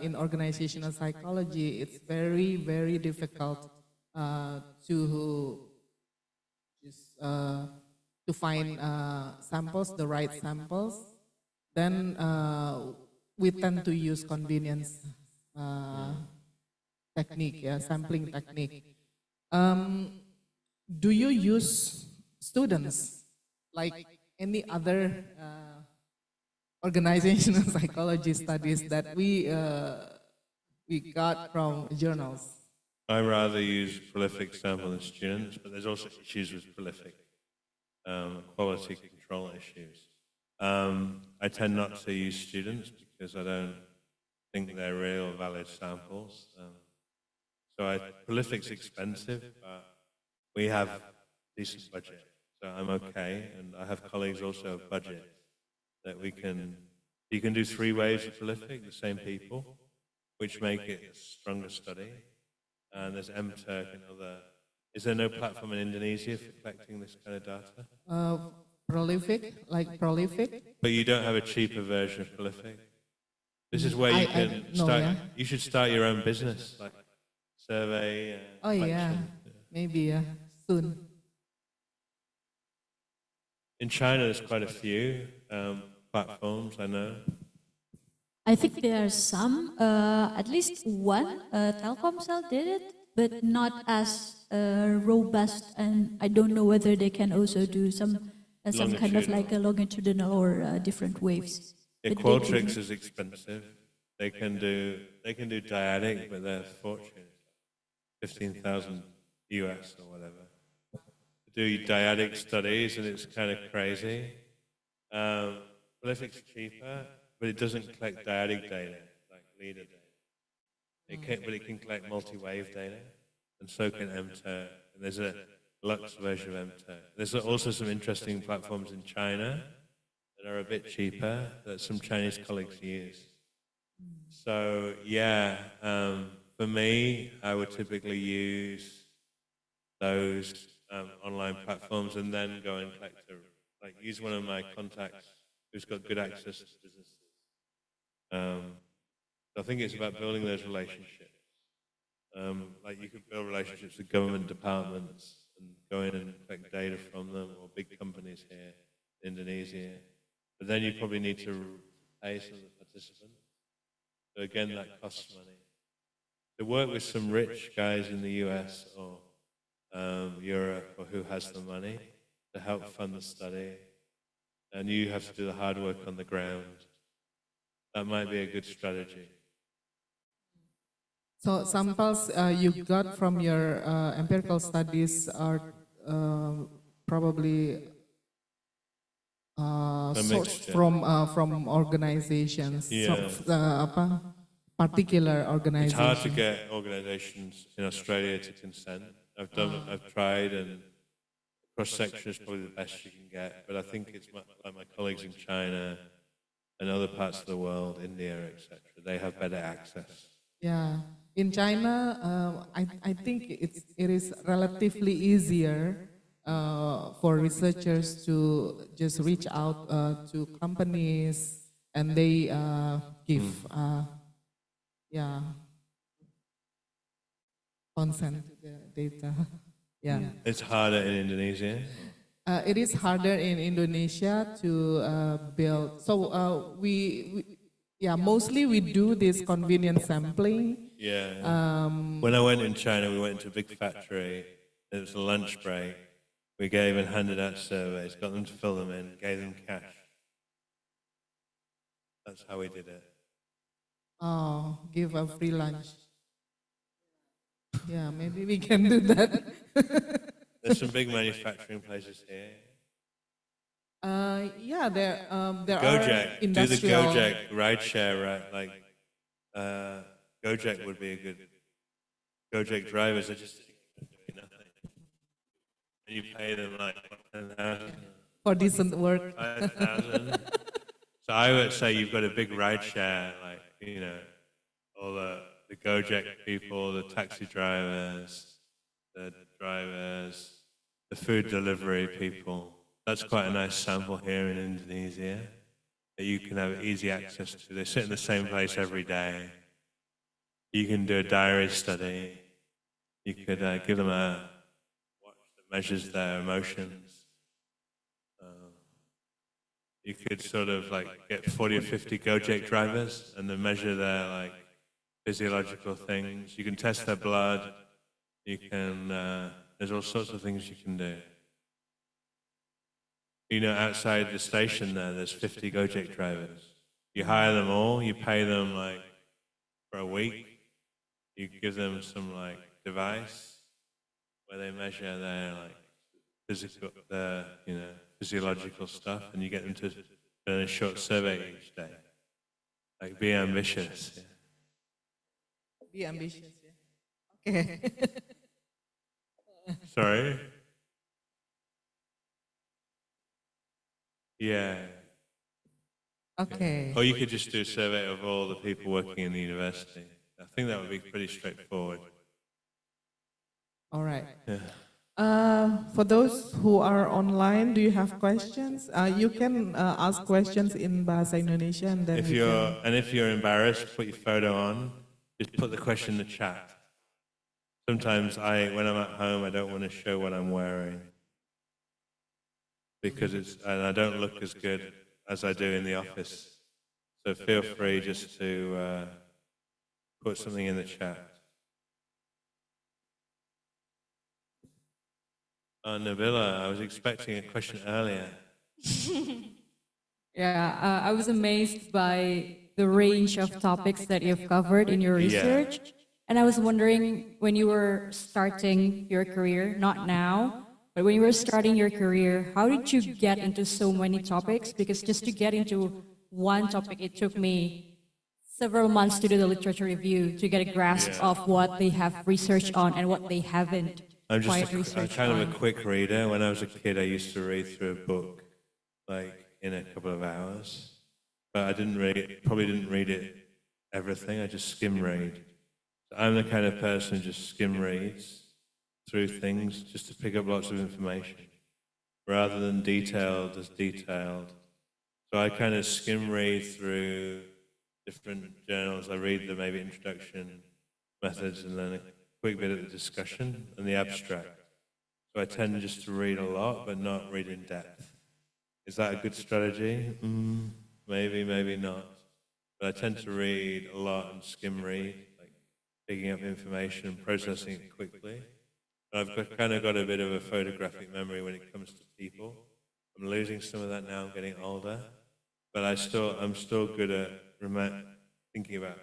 in organizational psychology, it's very, very difficult to just to find samples, the right samples. Then we tend to use convenience technique, yeah, sampling technique. do you use students like any other organizational psychology studies that we got from journals? I rather use prolific sample than students, but there's also issues with prolific, quality control issues. I tend not to use students because I don't think they're real valid samples. Prolific's expensive, but we have decent budget, so I'm okay. And I have colleagues also have budget that you can do 3 waves of prolific, the same people, which make it a stronger study. And there's M.Si and other. Is there no platform in Indonesia for collecting this kind of data? Prolific, like prolific? But you don't have a cheaper version of prolific. This is where you can no, start. yeah. You should start your own business, like survey. Oh yeah, maybe soon. In China, there's quite a few platforms. I know. I think there are some, at least one, Telkomsel did it, but not as robust, and I don't know whether they can also do some kind of like a longitudinal or different waves. Yeah, Qualtrics is expensive. They can do dyadic, but they're fortune, 15,000 US or whatever. Do dyadic studies, and it's kind of crazy. Prolific's cheaper, but it doesn't collect dyadic data, like leader data. But it can collect multi-wave data, and so can M.Si. And there's a Lux version of M.Si. There's also some interesting platforms in China that are a bit cheaper that some Chinese colleagues use. So yeah, for me, I would typically use those online platforms and then go and collect use one of my contacts who's got good access to businesses. I think it's about building those relationships. Like you could build relationships with government departments and go in and collect data from them, or big companies here in Indonesia. But then you probably need to pay some of the participants. So again, that costs money. To work with some rich guys in the US or Europe, or who has the money to help fund the study, and you have to do the hard work on the ground, that might be a good strategy. So samples you got from your empirical studies are probably sourced from organizations, Yeah. particular organizations. It's hard to get organizations in Australia to consent. I've tried, and cross-section is probably the best you can get, but I think it's like my colleagues in China and other parts of the world, India, etc. They have better access. Yeah, in China, I think it is relatively easier for researchers to just reach out to companies, and they give consent to the data. Yeah. It's harder in Indonesia. It is harder in Indonesia to build. So mostly we do this convenient sampling. Yeah. When I went in China, we went to a big factory. It was a lunch break. We gave and handed out surveys, got them to fill them in, gave them cash. That's how we did it. Oh, give a free lunch. Yeah, maybe we can do that. There's some big manufacturing places here. Yeah, there Gojek, are industrial. do the Gojek rideshare, right? Like, Gojek would be a good. Gojek drivers are just doing nothing, and you pay them like 10,000 for decent work. 5,000. So I would say you've got a big rideshare, like all the Gojek people, the taxi drivers, the food delivery people. That's quite a nice sample here in Indonesia that you can have easy access to. They sit in the same place every day. You can do a diary study. You could give them a watch that measures their emotions. You could sort of get 40 or 50 Gojek drivers and then measure their physiological things. You can test their blood. You can There's all sorts of things you can do. You know, outside the station there's 50 Gojek drivers. You hire them all, you pay them like for a week, you give them some like device where they measure their like physiological stuff, and you get them to do a short survey each day. Like, be ambitious. Yeah. Be ambitious, yeah. Okay. Sorry? Yeah. Okay. Or you could just do a survey of all the people working in the university. I think that would be pretty straightforward. All right. Yeah. For those who are online, do you have questions? You can ask questions in Bahasa Indonesia, and then If you're embarrassed, put your photo on. Just put the question in the chat. Sometimes when I'm at home, I don't want to show what I'm wearing because and I don't look as good as I do in the office. So feel free just to put something in the chat. Nabila, I was expecting a question earlier. Yeah, I was amazed by the range of topics that you've covered in your research. Yeah. And I was wondering, when you were starting your career, not now, but when you were starting your career, how did you get into so many topics? Because just to get into one topic, it took me several months to do the literature review to get a grasp of what they have researched on and what they haven't. I'm kind of a quick reader. When I was a kid, I used to read through a book like in a couple of hours, but I probably didn't read it everything. I just skim read. So I'm the kind of person who just skim reads through things just to pick up lots of information, rather than detailed as detailed. So I kind of skim read through different journals. I read the maybe introduction, methods, and then a quick bit of the discussion and the abstract. So I tend just to read a lot, but not read in depth. Is that a good strategy? Maybe, maybe not. But I tend to read a lot and skim read, like picking up information and processing it quickly. And I've kind of got a bit of a photographic memory when it comes to people. I'm losing some of that now. I'm getting older, but I'm still good at thinking about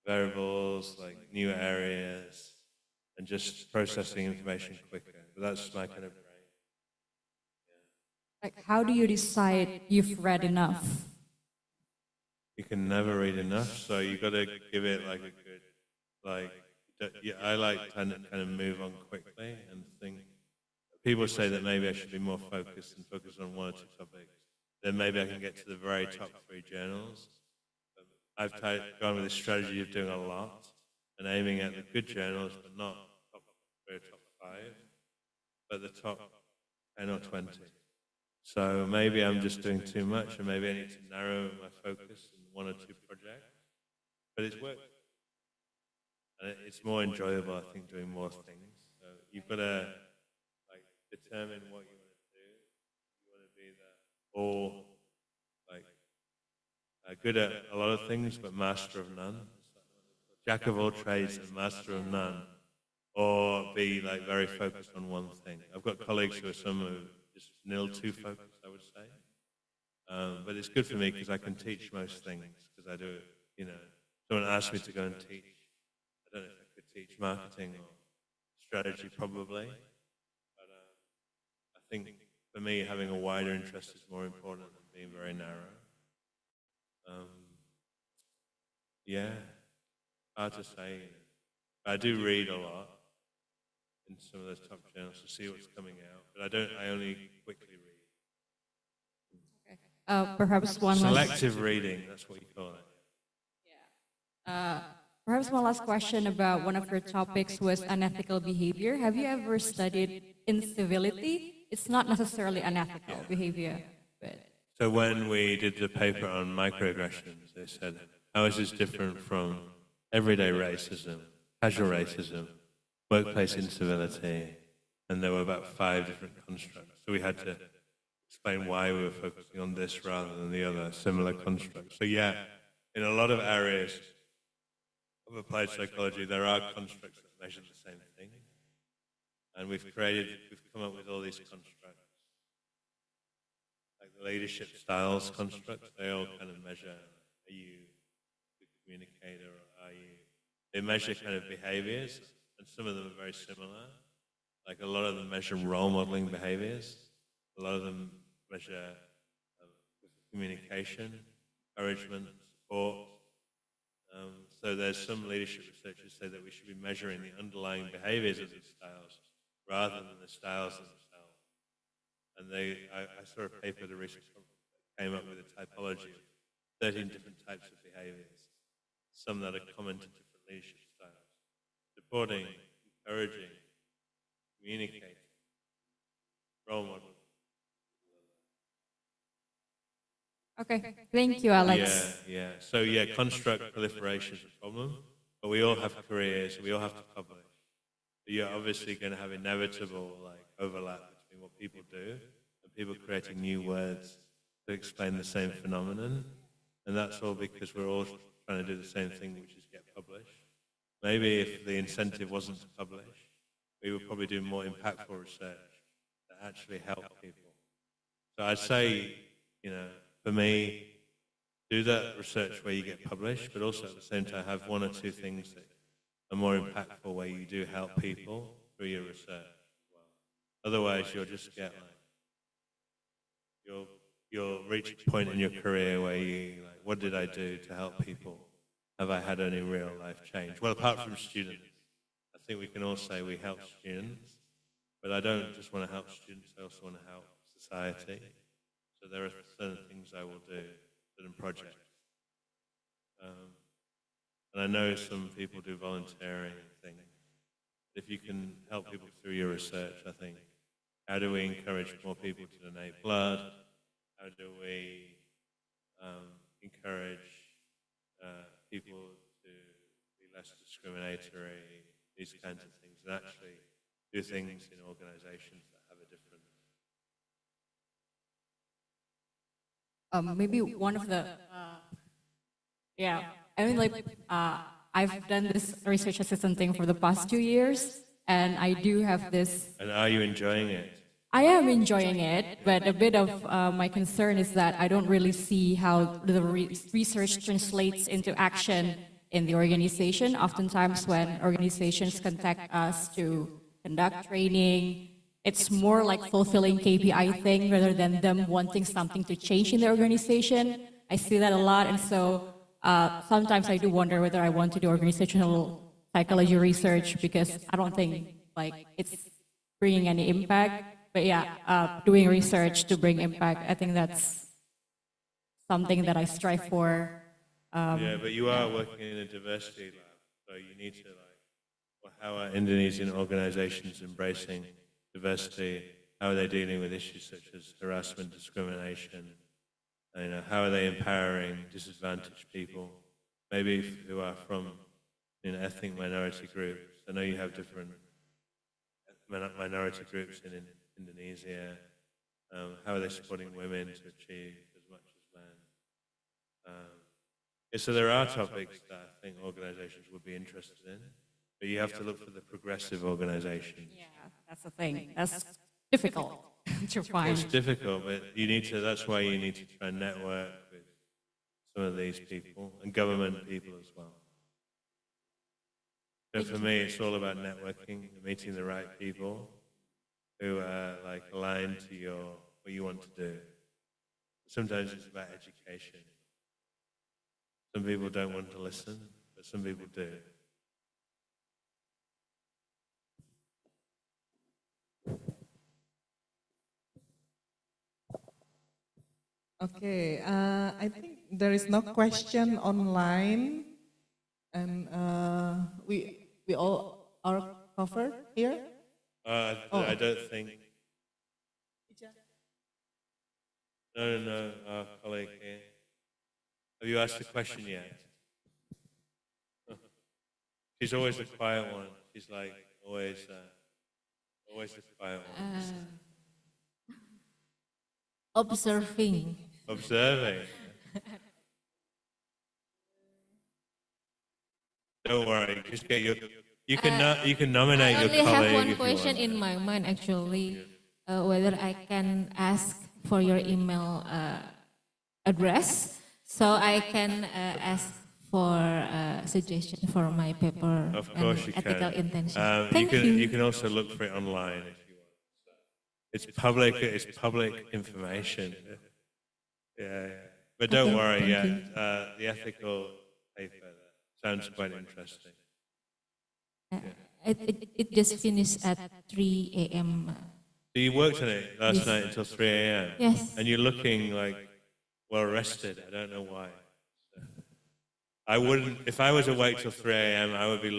variables, like new areas, and just processing information quicker. But that's my kind of brain. Like, how do you decide you've read enough? You can never read enough, so you got to give it like a good, like, yeah, I like to kind of move on quickly and think. People say that maybe I should be more focused and focus on one or two topics. Then maybe I can get to the very top 3 journals. I've gone with the strategy of doing a lot and aiming at the good journals, but not top 3 or top 5, but the top 10 or 20. So maybe I'm just doing too much, and maybe I need to narrow my focus in 1 or 2 projects. But it's worked. And it's more enjoyable, I think, doing more things. So you've got to like determine what you want to do. You want to be good at a lot of things, but master of none. Jack of all trades and master of none. Or be like very focused on one thing. I've got colleagues who are just nil too focused, I would say. But it's good for me because I can teach most things because I do it, someone asked me to go and teach. I don't know if I could teach marketing or strategy probably, but I think for me having a wider interest is more important than being very narrow. Yeah, hard to say. I do read a lot in some of those top journals to see what's coming out, but I only quickly read. Perhaps one Selective reading, that's what you call it. Perhaps one last question about one of your topics was unethical behavior. Have you ever studied incivility? It's not necessarily unethical behavior, but... So when we did the paper on microaggressions, they said, how is this different from everyday racism, casual racism, workplace incivility? And there were about 5 different constructs. So we had to explain why we were focusing on this rather than the other similar constructs. So yeah, in a lot of areas of applied psychology, there are constructs that measure the same thing. And we've come up with all these constructs, like the leadership styles constructs. They all kind of measure, are you a good communicator, or they measure kind of behaviors, and some of them are very similar. Like a lot of them measure role modeling behaviors. A lot of them measure communication, encouragement, support. So there's some leadership researchers say that we should be measuring the underlying behaviors of these styles rather than the styles themselves. And I saw a paper at a research conference that came up with a typology of 13 different types of behaviors, some that are common to different leadership styles: supporting, encouraging, communicating, role model. Okay, thank you, Alex. Yeah. So construct proliferation is a problem, but we all have careers, we all have to publish. You're obviously going to have inevitable overlap between what people do and people creating new words to explain the same phenomenon, and that's all because we're all trying to do the same thing, which is get published. Maybe if the incentive wasn't to publish, we would probably do more impactful research that actually help people. So I'd say, for me, do that research where you get published, but also at the same time have one or two things that are more impactful where you do help people through your research as well. Otherwise, you'll just get you'll reach a point in your career where you what did I do to help people? Have I had any real life change? Well, apart from students, I think we can all say we help students, but I don't just want to help students, I also want to help society. So there are certain things I will do, certain projects. And I know some people do volunteering things. If you can help people through your research, I think, how do we encourage more people to donate blood? How do we encourage people to be less discriminatory, these kinds of things, and actually do things in organizations that have a different... Maybe one of the, I've done this research assistant thing for the past 2 years, and I do have this. And are you enjoying it? I am enjoying it, but a bit of my concern is that I don't really see how the research translates into action in the organization. Oftentimes when organizations contact us to conduct training, it's more like fulfilling KPI thing rather than them wanting something to change in the organization. I see that a lot, and so sometimes I do wonder whether I want to do organizational psychology research because I don't think it's bringing any impact. But doing research to bring impact, I think that's something that I strive for. But you are working in a diversity lab, so you need to how are Indonesian organizations embracing diversity? How are they dealing with issues such as harassment, discrimination? How are they empowering disadvantaged people, maybe who are from ethnic minority groups? I know you have different minority groups in Indonesia. How are they supporting women to achieve as much as men? So there are topics that I think organizations would be interested in, but you have to look for the progressive organizations. Yeah, that's the thing. That's difficult to find. It's difficult, but that's why you need to try and network with some of these people and government people as well. So for me, it's all about networking and meeting the right people who are aligned to what you want to do. Sometimes it's about education. Some people don't want to listen, but some people do. Okay, I think there is no question online, and we all are covered here. I don't think. No, our colleague here. Have you asked a question yet? She's always the quiet one. She's always the quiet one. Observing. Observing. Don't worry, just get your You can nominate I your only colleague have one if you question want. in my mind, actually, whether I can ask for your email address, so I can ask for suggestion for my paper Of and course you ethical can. intention. You Thank can you. you can also look for it online if you want. It's public. It's public information. Yeah. But don't Okay, worry. thank Yeah. you. The ethical paper sounds quite interesting. It just finished at 3 a.m. So you worked on it last night until 3 a.m. Yes. And you're looking like well rested. I don't know why. I wouldn't. If I was awake till 3 a.m., I would be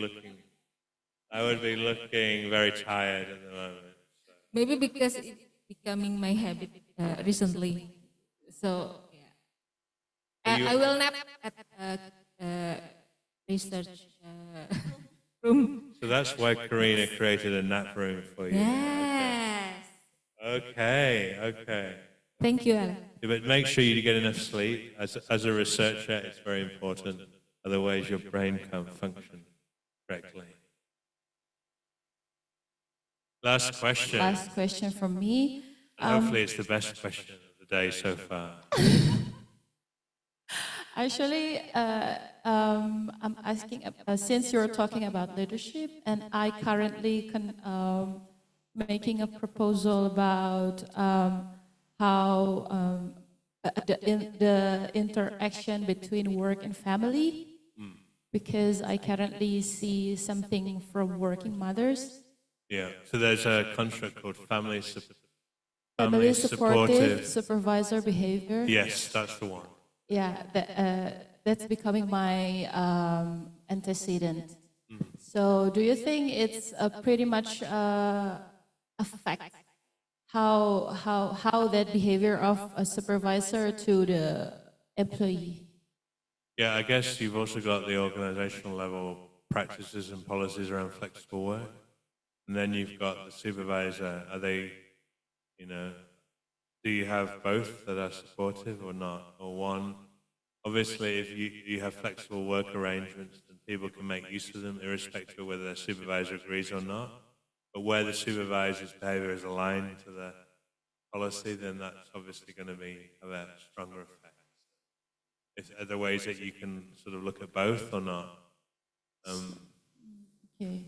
looking very tired at the moment. So. Maybe because it's becoming my habit recently. So I will nap at research room. So that's why Karina created a nap room for you. Yes. Okay. Thank you, Alex. Yeah, but make sure you get enough sleep. As a researcher, it's very important. Otherwise, your brain can't function correctly. Last question. Last question from me. Hopefully, it's the best question of the day so far. Actually, I'm asking, since you're talking about leadership, and I currently making a proposal about how the interaction between work and family, because I currently see something from working mothers. Yeah, so there's a construct called family supportive supervisor behavior. Yes, that's the one. Yeah, that's becoming my antecedent. So do you think it's pretty much affect how that behavior of a supervisor to the employee? Yeah, I guess you've also got the organizational level practices and policies around flexible work. And then you've got the supervisor. Are they, do you have both that are supportive or not? Or one? Obviously, if you have flexible work arrangements, then people can make use of them irrespective of whether their supervisor agrees or not. But where the supervisor's behavior is aligned to the policy, then that's obviously going to have a stronger effect. Are there ways that you can sort of look at both or not? Okay.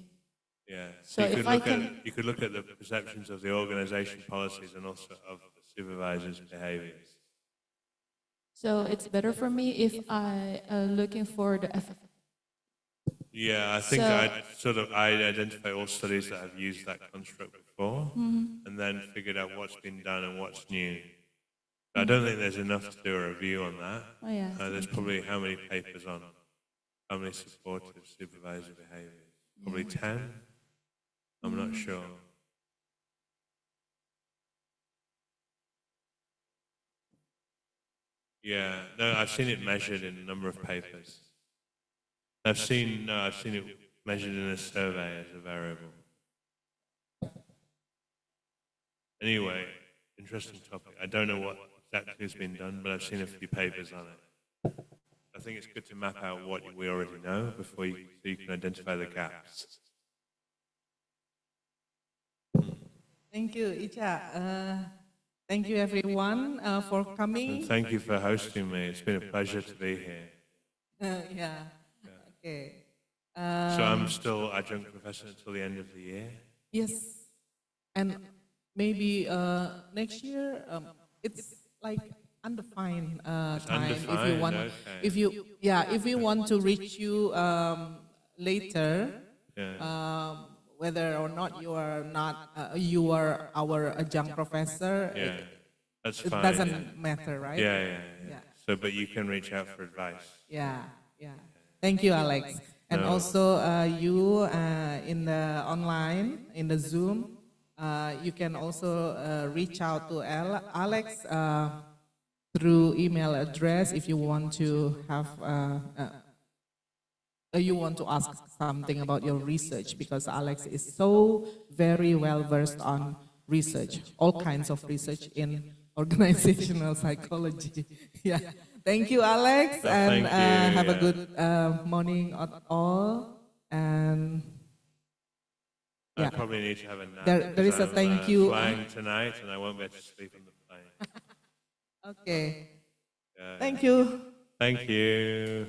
Yeah. So you if you could look at the perceptions of the organization policies and also of the supervisor's behaviors. So it's better for me if I looking for the effect. Yeah, I think I'd identify all studies that have used that construct before, and then figured out what's been done and what's new. I don't think there's enough to do a review on that. Oh, yeah. There's probably how many papers on family supportive supervisor behavior? Probably 10. I'm not sure. Yeah, no, I've seen it measured in a number of papers. I've seen it measured in a survey as a variable. Anyway, interesting topic. I don't know what exactly has been done, but I've seen a few papers on it. I think it's good to map out what we already know so you can identify the gaps. Thank you, Icha. Thank you, everyone, for coming. And thank you for hosting me. It's been a pleasure to be here. Yeah. Okay. So I'm still adjunct professor until the end of the year? Yes. And maybe next year, it's like undefined time. Undefined, if you want, okay. if we want to reach you later, whether or not you are our adjunct professor, that's it fine. doesn't matter, right? Yeah. So, but you can reach out for advice. Yeah. Thank you, Alex. And also you in the online, in the Zoom, you can also reach out to Alex through email address if you want to have you want to ask something about your research, because Alex is so very well versed on research, all kinds of research in organizational psychology. Yeah. Thank you, Alex, Well, and thank you, have a good morning at all. And I Yeah. probably need to have a nap. There is a because thank I'm, you. flying tonight, and I won't be able to sleep on the plane. Okay. Yeah. Thank you. Thank you.